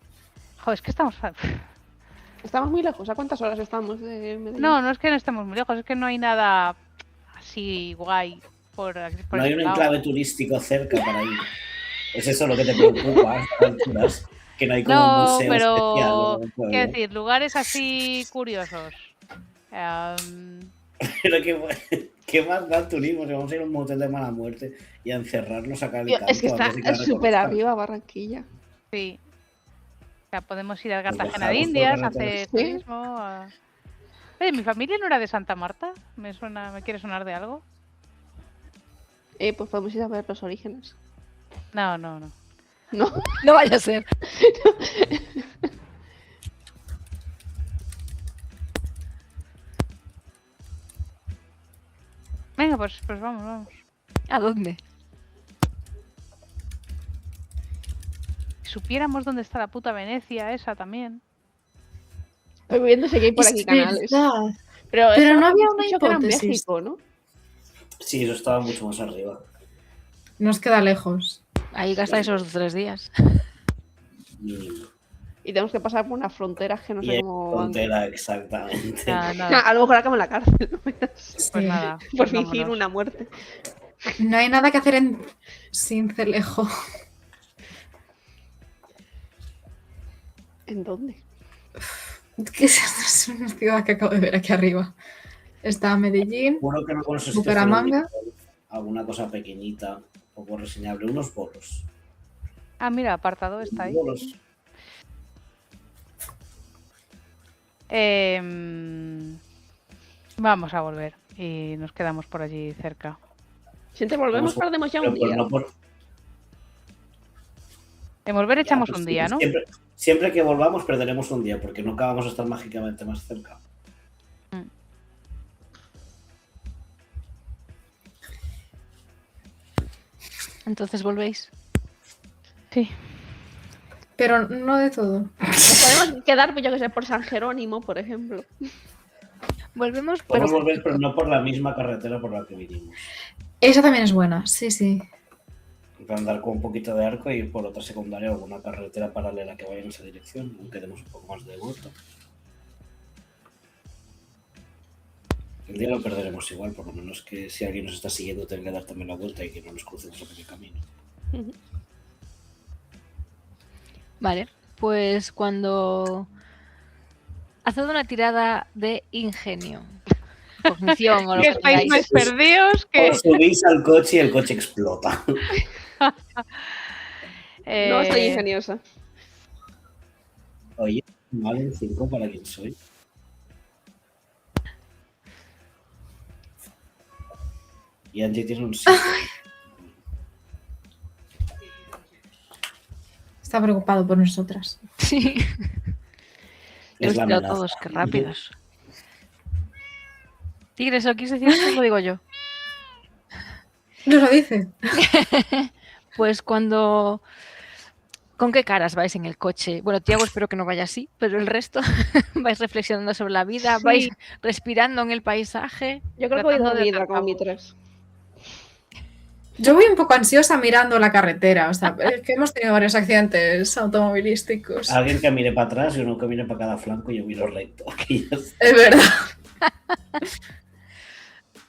Joder, es que estamos... Estamos muy lejos. ¿A cuántas horas estamos de Medellín? No es que no estemos muy lejos, es que no hay nada así guay por No hay este un lado. enclave turístico cerca para ir. ¿Es eso lo que te preocupa a estas alturas? Que no hay como un No, museo pero especial. ¿no? En un pueblo. quiero decir, lugares así curiosos. Pero ¿qué más da el turismo? Si vamos a ir a un motel de mala muerte y a encerrarnos acá en el Tío, campo. es que a ver si está nos súper reconozcan. arriba Barranquilla. Sí. O sea, podemos ir a Nos Cartagena bajamos de por Indias, carretera. hacer Sí. turismo. Oye, ¿mi familia no era de Santa Marta? ¿Me quiere sonar de algo? Pues podemos ir a ver los orígenes. No. ¿No? No vaya a ser. Venga, pues vamos. ¿A dónde? Si supiéramos dónde está la puta Venecia esa también. Estoy viendo si hay por Es aquí canales. verdad. Pero Pero eso no había habéis una dicho que era en hipótesis. México, ¿no? Sí, eso estaba mucho más arriba. Nos queda lejos. Ahí gastáis esos 3 días. Mínimo. Y tenemos que pasar por unas fronteras que no Y sé en cómo van. frontera, exactamente. Nada. A lo mejor acabo en la cárcel. Pues nada. Por pues fingir vámonos. una muerte. No hay nada que hacer en Sincelejo. ¿En dónde? ¿Qué es esto? Es una ciudad que acabo de ver aquí arriba. Está Medellín. Seguro que no con esos Bucaramanga. alguna cosa pequeñita, poco reseñable, unos bolos. Ah, mira, apartado está ahí. Bolos. Vamos a volver y nos quedamos por allí cerca. Si te volvemos, Vamos, perdemos ya pero un por- día. no por- En volver echamos pues un sí, día, ¿no? Siempre que volvamos perderemos un día, porque nunca vamos a estar mágicamente más cerca. Entonces volvéis. Sí. Pero no de todo. Podemos quedar, pues, yo que sé, por San Jerónimo, por ejemplo. Volvemos, pero Podemos volver, pero no por la misma carretera por la que vinimos. Esa también es buena, sí, sí. Para andar con un poquito de arco y ir por otra secundaria o alguna carretera paralela que vaya en esa dirección, aunque demos un poco más de vuelta. El día lo perderemos igual, por lo menos que si alguien nos está siguiendo tenga que dar también la vuelta y que no nos crucemos a medio camino. Vale, pues cuando... Haced una tirada de ingenio. Cognición o lo Que que estáis más queráis. perdidos que... Os subís al coche y el coche explota. No soy ingeniosa. Oye, vale, 5 para quien soy. Y Angie tiene un 7. Está preocupado por nosotras. Sí. Es Hemos la tirado amenaza. todos, qué rápidos. Tigres, ¿lo quieres decir tú o lo digo yo? ¿No lo dice? Pues cuando... ¿Con qué caras vais en el coche? Bueno, Tiago espero que no vaya así, pero el resto vais reflexionando sobre la vida, Sí. vais respirando en el paisaje. Yo creo que voy Tratando de dormida hacer con mi cabo. 3. Yo voy un poco ansiosa mirando la carretera. O sea, es que hemos tenido varios accidentes automovilísticos. Alguien que mire para atrás y uno que mire para cada flanco y yo miro recto. Aquí ya está. Es verdad. Pues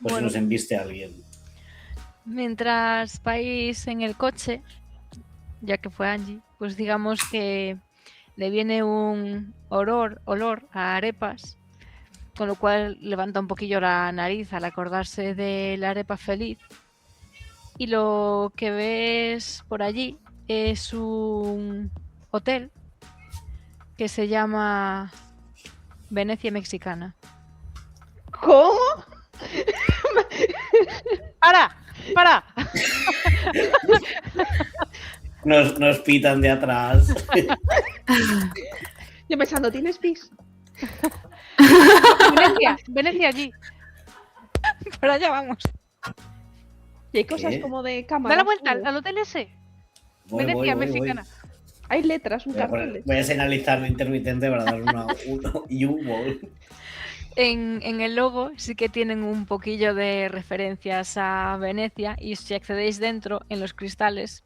Bueno. si nos embiste a alguien. Mientras vais en el coche, ya que fue Angie, pues digamos que le viene un olor a arepas, con lo cual levanta un poquillo la nariz al acordarse de la arepa feliz. Y lo que ves por allí es un hotel que se llama Venecia Mexicana. ¿Cómo? ¡Para! ¡Para! Nos pitan de atrás. Yo pensando, ¿tienes pis? Venecia, Venecia allí. Por allá vamos. Y hay cosas ¿Qué? como de cámara. Da la vuelta al hotel ese. Voy, Venecia voy. mexicana. Hay letras, un Voy a, cartel. voy a señalizar lo intermitente para dar uno y un gol. En el logo sí que tienen un poquillo de referencias a Venecia y si accedéis dentro en los cristales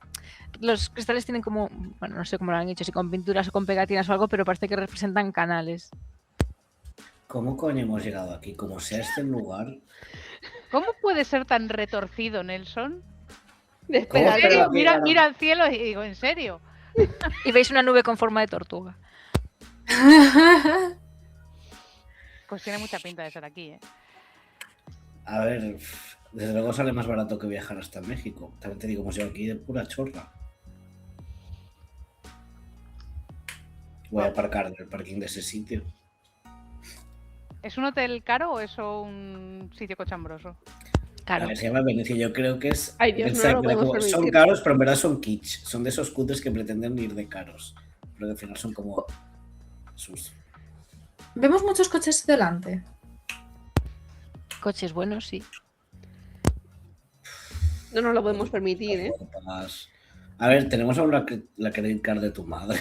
tienen como, bueno, no sé cómo lo han hecho, si con pinturas o con pegatinas o algo, pero parece que representan canales. ¿Cómo coño hemos llegado aquí? Como sea este lugar. ¿Cómo puede ser tan retorcido, Nelson? Espera, ¿Cómo? ¿En Pero serio? que Mira, claro. mira al cielo y digo, ¿en serio? Y veis una nube con forma de tortuga. Pues tiene mucha pinta de ser aquí, ¿eh? A ver, desde luego sale más barato que viajar hasta México. También te digo, hemos llegado aquí de pura chorra. Voy a aparcar en el parking de ese sitio. ¿Es un hotel caro o es un sitio cochambroso? A Claro. ver, se llama Venecia, yo creo que es. Ay, Dios, pensaba no lo que era podemos como- son permitir. caros, pero en verdad son kitsch. Son de esos cutres que pretenden ir de caros. Pero que al final son como. Sus. Vemos muchos coches delante. Coches buenos, sí. no nos lo podemos permitir, ¿eh? A ver, tenemos aún la credit card de tu madre.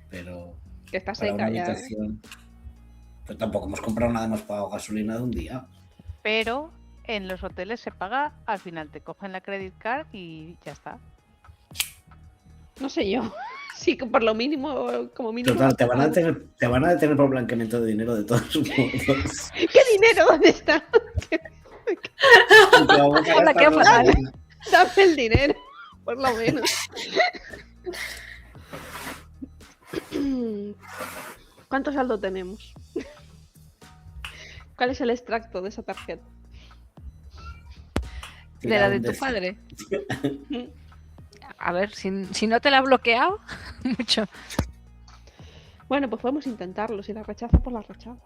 Pero. Que está Para una seca ya. ¿eh? habitación. Pero tampoco hemos comprado nada más pagado gasolina de un día. Pero en los hoteles se paga, al final te cogen la credit card y ya está. No sé yo. Sí, que por lo mínimo, como mínimo. Total, te van a detener por blanqueamiento de dinero de todos modos. ¿Qué dinero? ¿Dónde está? Hola, qué fatal. Dame el dinero, por lo menos. ¿Cuánto saldo tenemos? ¿Cuál es el extracto de esa tarjeta? De la de tu padre. A ver, si no te la ha bloqueado, mucho. Bueno, pues podemos intentarlo. Si la rechaza, pues la rechaza.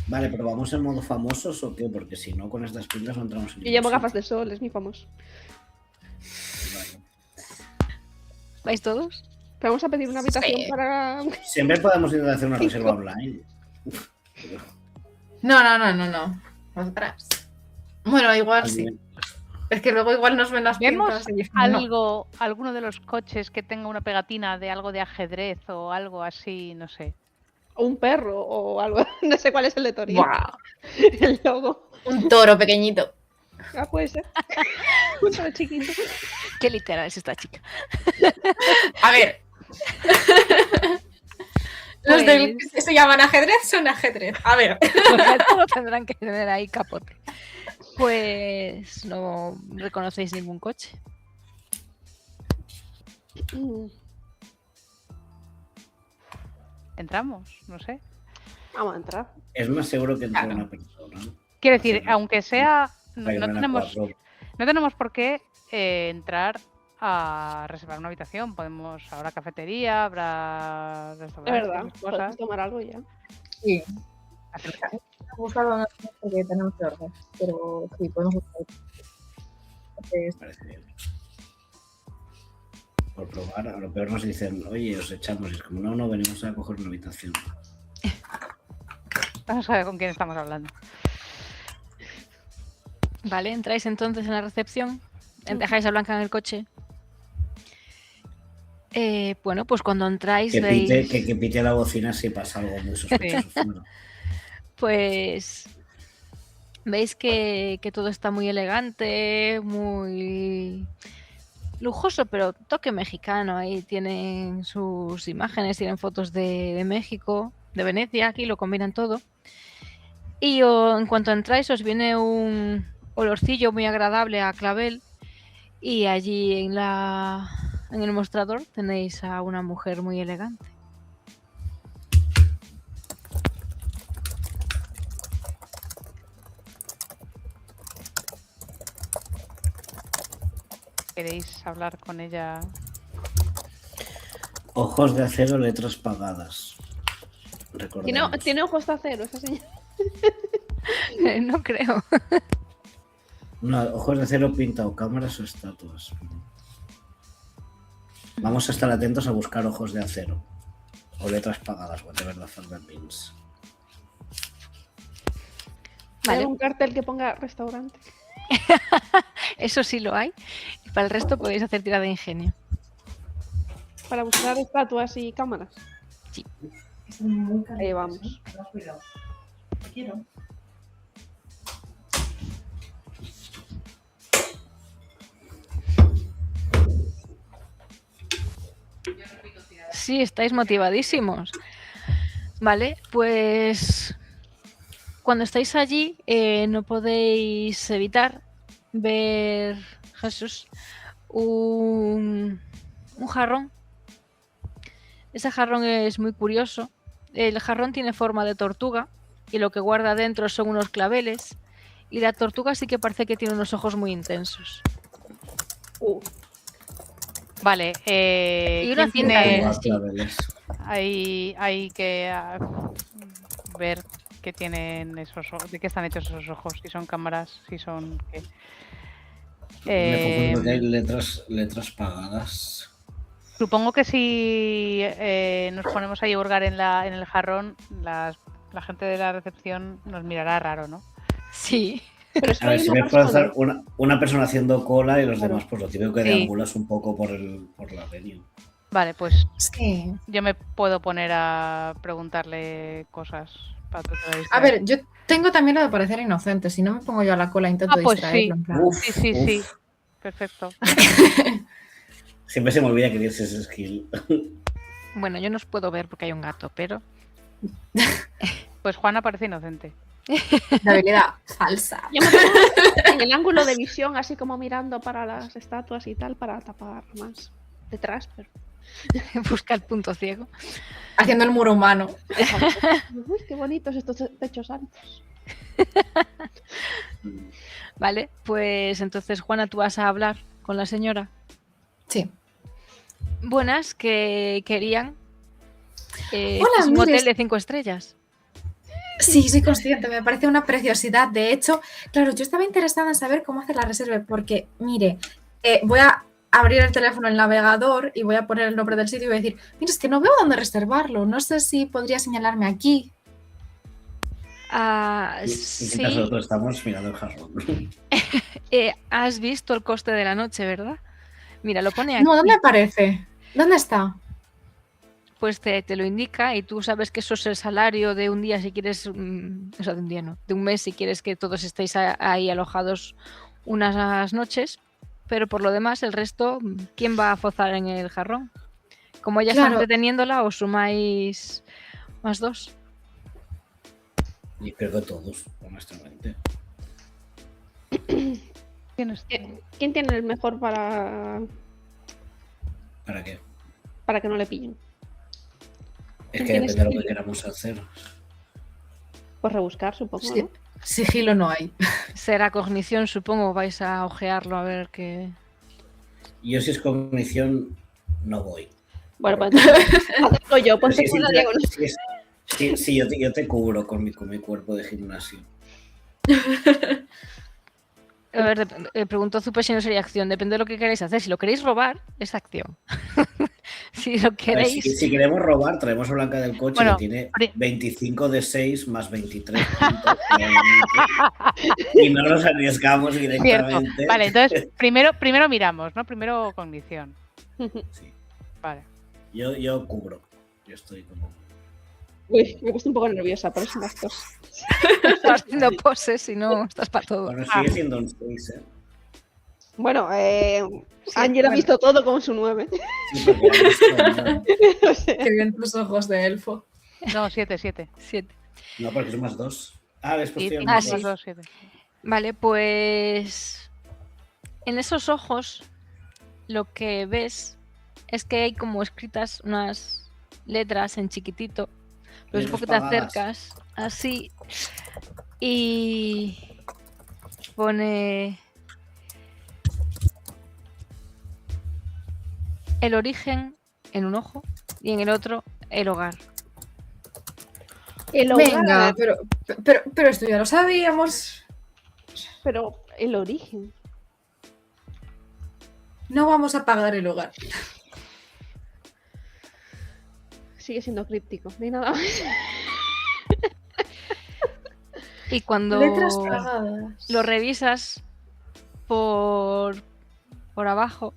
Vale, pero ¿vamos en modo famosos o qué? Porque si no, con estas pintas no entramos en Yo ningún llevo sitio. gafas de sol, es mi famoso. Vale. ¿Vais todos? Pero vamos a pedir una habitación Sí. para... Siempre podemos intentar hacer una reserva online. No. Ostras. Bueno, igual sí. Es que luego igual nos ven las ¿Vemos pintas y no. alguno de los coches que tenga una pegatina de algo de ajedrez o algo así, no sé? O un perro o algo. No sé cuál es el de Torino. Buah, El logo. un toro pequeñito. Ah, puede ser. Un toro chiquito. Qué literal es esta chica. A ver. Los del que se llaman ajedrez son ajedrez. A ver. Todos tendrán que tener ahí capote. Pues no reconocéis ningún coche. ¿Entramos? No sé. Vamos a entrar. Es más seguro que entre Claro. una persona. Quiero decir, Sí. aunque sea... No, Para que no no tenemos, cuatro. no tenemos por qué entrar a reservar una habitación. Podemos... Habrá cafetería, habrá Es restaurantes, verdad. cosas. Podemos tomar algo ya. Sí. He buscado una cosa que tenemos que orden, pero sí, podemos buscar. Entonces, Parece bien. Por probar, a lo peor nos dicen, oye, os echamos. Y es como, no, venimos a coger una habitación. Vamos a ver con quién estamos hablando. Vale, entráis entonces en la recepción. Dejáis a Blanca en el coche. Bueno, pues cuando entráis Que veis... pite la bocina si pasa algo muy sospechoso fuera. Pues veis que todo está muy elegante, muy lujoso, pero toque mexicano. Ahí tienen sus imágenes, tienen fotos de México, de Venecia, aquí lo combinan todo. Y en cuanto entráis os viene un olorcillo muy agradable a clavel y allí en el mostrador tenéis a una mujer muy elegante. ¿Queréis hablar con ella? Ojos de acero, letras pagadas. Recordemos. Tiene ojos de acero esa señora. No creo. No, ojos de acero pinta o cámaras o estatuas. Vamos a estar atentos a buscar ojos de acero. O letras pagadas, whatever the fuck that means. Hay Vale, un cartel que ponga restaurante. eso sí lo hay. Y para el resto podéis hacer tirada de ingenio. Para buscar estatuas y cámaras. Ahí vamos. Quiero. Sí, estáis motivadísimos. Vale, pues cuando estáis allí no podéis evitar ver, Jesús, un jarrón. Ese jarrón es muy curioso. El jarrón tiene forma de tortuga y lo que guarda dentro son unos claveles. Y la tortuga sí que parece que tiene unos ojos muy intensos. Vale. Y una ¿quién cinta tiene- de- sí. Claveles. Hay que ver qué tienen esos ojos, de qué están hechos esos ojos, si son cámaras, si son qué. Me confundo porque hay letras pagadas. Supongo que si nos ponemos a hurgar en el jarrón, la gente de la recepción nos mirará raro, ¿no? Sí. Pero es que A ver, hay si una me puede persona. hacer una persona haciendo cola y los Claro. demás, pues lo típico que Sí. deambulas un poco por la venue. Vale, pues Sí. yo me puedo poner a preguntarle cosas para tratar de A distraer. ver, yo tengo también lo de parecer inocente. Si no me pongo yo a la cola, intento pues distraerlo. sí. En plan. Uf, Sí, uf. sí, perfecto. Siempre se me olvida que tienes ese skill. Bueno, yo no os puedo ver porque hay un gato, pero Pues Juana parece inocente. De habilidad falsa. Yo me pongo en el ángulo de visión, así como mirando para las estatuas y tal, para tapar más detrás. Pero... busca el punto ciego. Haciendo el muro humano. Uy, qué bonitos estos techos altos. Vale, pues entonces Juana, tú vas a hablar con la señora. Sí. Buenas, que querían Hola, es un mire, hotel de 5 estrellas. Sí, soy consciente, me parece una preciosidad. De hecho, claro, yo estaba interesada en saber cómo hacer la reserva, porque, mire, voy a abrir el teléfono, el navegador, y voy a poner el nombre del sitio y voy a decir, mira, es que no veo dónde reservarlo, no sé si podría señalarme aquí. Mientras nosotros estamos mirando el jarrón. Has visto el coste de la noche, ¿verdad? Mira, lo pone aquí. No, ¿dónde aparece? ¿Dónde está? Pues te lo indica y tú sabes que eso es el salario de un día si quieres, o sea, de un día no, de un mes si quieres que todos estéis ahí alojados unas noches, pero por lo demás el resto, ¿quién va a fozar en el jarrón? Como ella está Claro. entreteniéndola, os sumáis más 2. Y creo que todos, honestamente. Tienes- ¿Quién tiene el mejor para ¿Para qué? que no le pillen? Es que ¿Tienes depende de lo que sigilo? queramos hacer. Pues rebuscar, supongo, Sí. ¿no? Sigilo no hay. Será cognición, supongo, vais a ojearlo a ver qué... Yo si es cognición, no voy. Bueno, pues hacerlo yo, pues Sí, te la diagonal. sí, yo te cubro con mi cuerpo de gimnasio. A ver, preguntó Zupe si no sería acción, depende de lo que queráis hacer. Si lo queréis robar, es acción. Si lo A ver, queréis... si queremos robar, traemos a Blanca del coche Bueno, que tiene pri- 25 de 6 más 23 puntos, probablemente, y no nos arriesgamos Cierto. directamente. Vale, entonces primero miramos, ¿no? Primero cognición. Sí, Vale. yo cubro. Yo estoy como... Uy, me he puesto un poco nerviosa por esas cosas. Estás haciendo poses y no estás para todo. Bueno, sigue siendo un 6, ¿eh? Bueno, Sí, Ángel ha bueno. visto todo con su 9. Sí, porque ya visto, O sea, Qué bien tus ojos de elfo. No, 7. 7. no, porque son más 2. Ah, después Sí, tiene 5 más sí. más 2. 2, 7. Vale, pues en esos ojos lo que ves es que hay como escritas unas letras en chiquitito. Pero Letras supongo que te pagadas. acercas así y pone el origen en un ojo y en el otro el hogar. el hogar, Venga, pero esto ya lo sabíamos. pero el origen. No vamos a pagar el hogar. Sigue siendo críptico, no hay nada más. Y cuando Letras pagadas. lo revisas por abajo,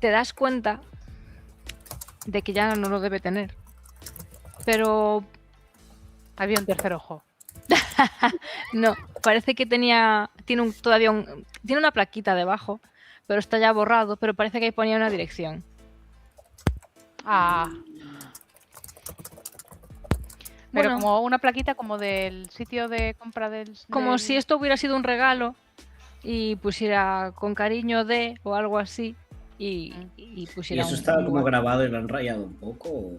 te das cuenta de que ya no lo debe tener. Pero Había un tercer ojo. no, parece que tiene tiene una plaquita debajo, pero está ya borrado, pero parece que ahí ponía una dirección. Ah. Pero Bueno, como una plaquita como del sitio de compra del... como del- si esto hubiera sido un regalo y pusiera con cariño de o algo así y ¿Y pusiera eso un está como lugar. grabado y lo han rayado un poco? ¿O?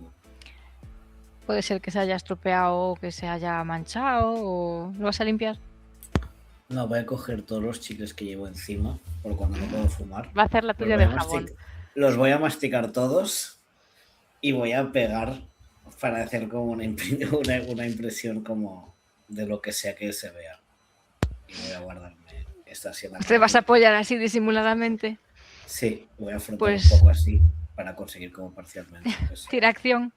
Puede ser que se haya estropeado o que se haya manchado o lo vas a limpiar. No, voy a coger todos los chicles que llevo encima, por cuando no puedo fumar. Va a hacer la Los tuya voy de a jabón. Los voy a masticar todos y voy a pegar para hacer como una impresión como de lo que sea que se vea. Y voy a guardarme esta escena. Te vas a apoyar así disimuladamente. Sí, voy a frotar Pues- un poco así para conseguir como parcialmente. que sea. Tira acción.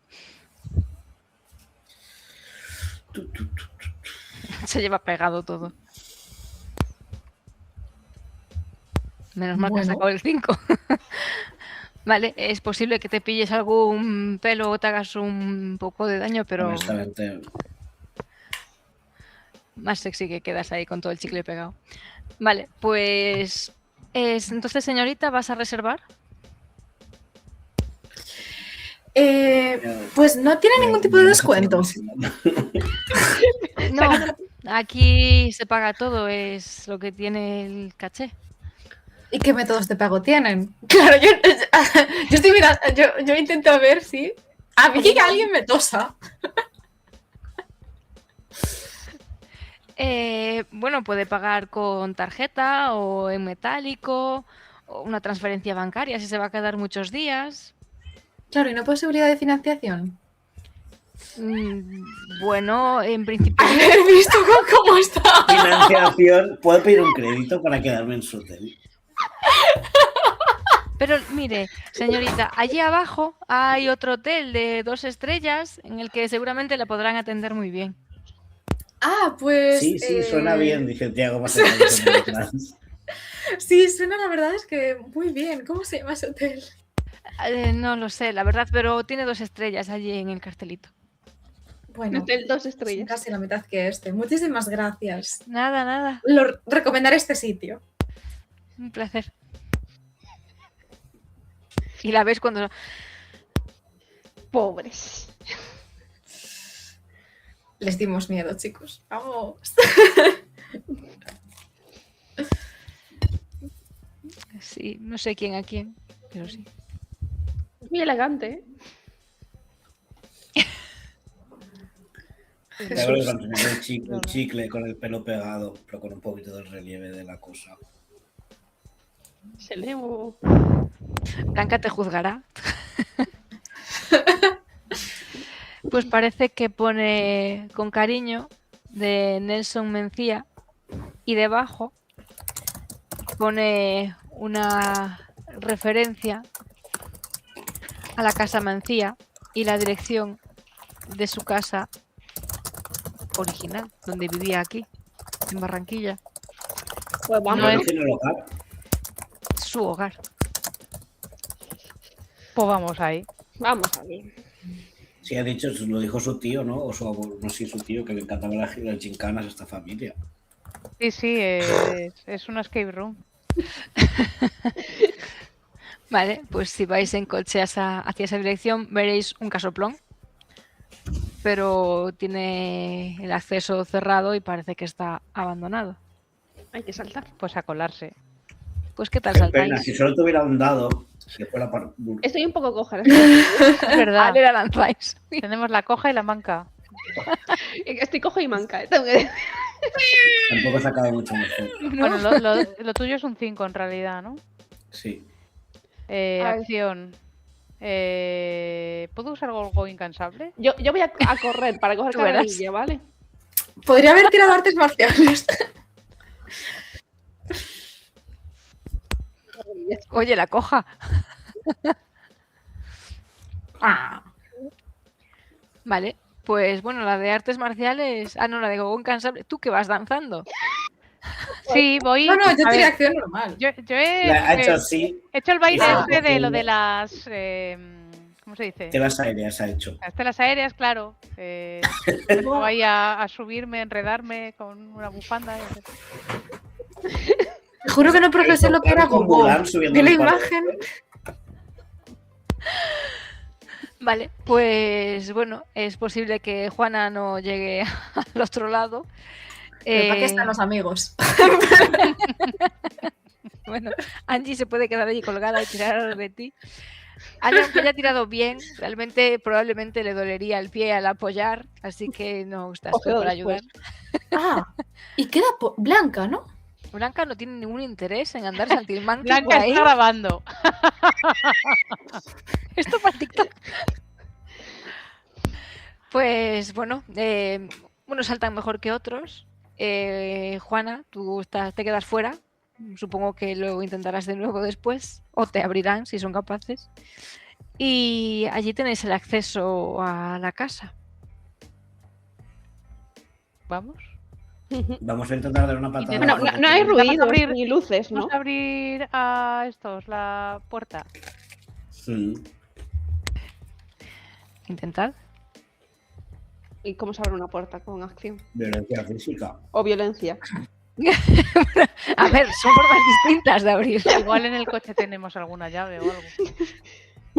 Se lleva pegado todo. Menos mal que has Bueno. sacado el 5. Vale, es posible que te pilles algún pelo o te hagas un poco de daño, pero Honestamente, más sexy que quedas ahí con todo el chicle pegado. Vale, pues entonces, señorita, ¿vas a reservar? Pues no tiene ningún tipo de descuento. No, aquí se paga todo, es lo que tiene el caché. ¿Y qué métodos de pago tienen? Claro, yo estoy mirando, yo intento ver si... A mí que alguien me tosa. Bueno, puede pagar con tarjeta o en metálico, o una transferencia bancaria si se va a quedar muchos días. Claro, ¿y no posibilidad de financiación? Bueno, en principio... ¿Has visto cómo está? Financiación. ¿Puedo pedir un crédito para quedarme en su hotel? Pero mire, señorita, allí abajo hay otro hotel de 2 estrellas en el que seguramente la podrán atender muy bien. Ah, pues... Sí, suena bien, dice Tiago más detrás. Sí, suena, la verdad es que muy bien. ¿Cómo se llama ese hotel? No lo sé, la verdad, pero tiene 2 estrellas allí en el cartelito. Bueno, Hotel 2 son estrellas. casi la mitad que este. Muchísimas gracias. Nada, Recomendaré este sitio. un placer. Y la ves cuando... Pobres. Les dimos miedo, chicos. Vamos. Sí, no sé quién a quién, pero sí. Es muy elegante, ¿eh? Tiago le cuando se el chicle con el pelo pegado, pero con un poquito del relieve de la cosa. Se lee o... Blanca te juzgará. Pues parece que pone con cariño de Nelson Mencía y debajo pone una referencia a la casa Mencía y la dirección de su casa original, donde vivía aquí, en Barranquilla, Pues vamos. ¿No tiene el hogar? su hogar. Pues vamos ahí. Vamos a ver. Sí, ha dicho, lo dijo su tío, ¿no? O su abuelo, no sé, su tío, que le encantaba las gincanas a esta familia. Sí, es una escape room. Vale, pues si vais en coche hacia esa dirección veréis un casoplón, pero tiene el acceso cerrado y parece que está abandonado. Hay que saltar. Pues a colarse. Pues ¿qué tal Qué pena, saltáis? si solo tuviera un dado, que fuera para... Estoy un poco coja. Es verdad. Vale, la lanzáis. Tenemos la coja y la manca. Estoy coja y manca, ¿eh? Tengo que decir. Tampoco se acaba mucho mejor. Bueno, lo tuyo es un 5 en realidad, ¿no? Sí. Acción. ¿Puedo usar algo incansable? Yo voy a correr para coger Tú verás. carrerilla, ¿vale? Podría haber tirado artes marciales. Oye, la coja. Ah, Vale, pues bueno, la de artes marciales... Ah, no, la de gogo incansable. ¿Tú que vas danzando? Sí, voy. no, yo a tiré ver, acción normal. yo he Ha hecho así, he hecho el baile Ah, este de lo ok. de las... ¿cómo se dice? telas aéreas ha hecho. Las telas aéreas, claro. Luego ahí a subirme, a enredarme con una bufanda. Y hacer- Te juro que no procesé lo que era Con gogo. Mulan subiendo Vi la el palo. imagen. Vale, pues bueno, es posible que Juana no llegue al otro lado. Pero ¿para qué están los amigos? Bueno, Angie se puede quedar allí colgada y tirar de ti. Angie, aunque haya tirado bien, realmente probablemente le dolería el pie al apoyar, así que no estás tú Cógelo para después. ayudar. Ah, y queda Blanca, ¿no? Blanca no tiene ningún interés en andar saltimbanqui por Blanca ahí. está grabando. Esto para TikTok. Pues bueno, unos saltan mejor que otros. Juana, tú te quedas fuera. Supongo que lo intentarás de nuevo después. O te abrirán si son capaces. Y allí tenéis el acceso a la casa. Vamos. Vamos a intentar dar una patada. Bueno, Bueno, no hay Vamos a ruidos abrir- ni luces, ¿no? Vamos a abrir a estos la puerta. Sí. Intentad. ¿Y cómo se abre una puerta con acción? Violencia física. O violencia. A ver, son formas distintas de abrir. Igual en el coche tenemos alguna llave o algo.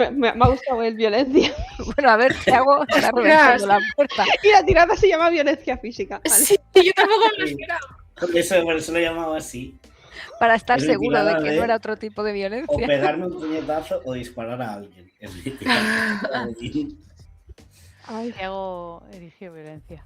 Me ha gustado el violencia. Bueno, a ver qué hago. Está reventando la puerta. Y la tirada se llama violencia física. Vale. Sí, yo tampoco me lo esperaba. Por eso lo he llamado así. Para estar Es mi seguro de tirada que de- no era otro tipo de O violencia. pegarme un puñetazo o disparar a alguien. Es mi tirada. Ay, Diego eligió violencia.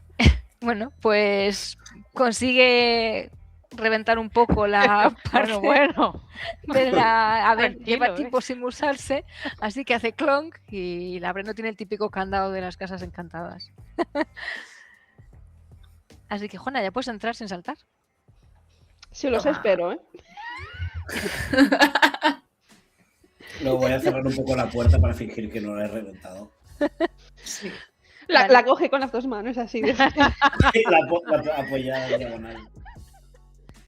Bueno, pues consigue reventar un poco la parte Bueno. de la... A ver, Tranquilo, lleva tiempo sin usarse, así que hace clonk y la Bren no tiene el típico candado de las casas encantadas. Así que, Juana, ya puedes entrar sin saltar. si los espero, ¿eh? Luego voy a cerrar un poco la puerta para fingir que no la he reventado. La coge con las dos manos así. La apoyada en diagonal.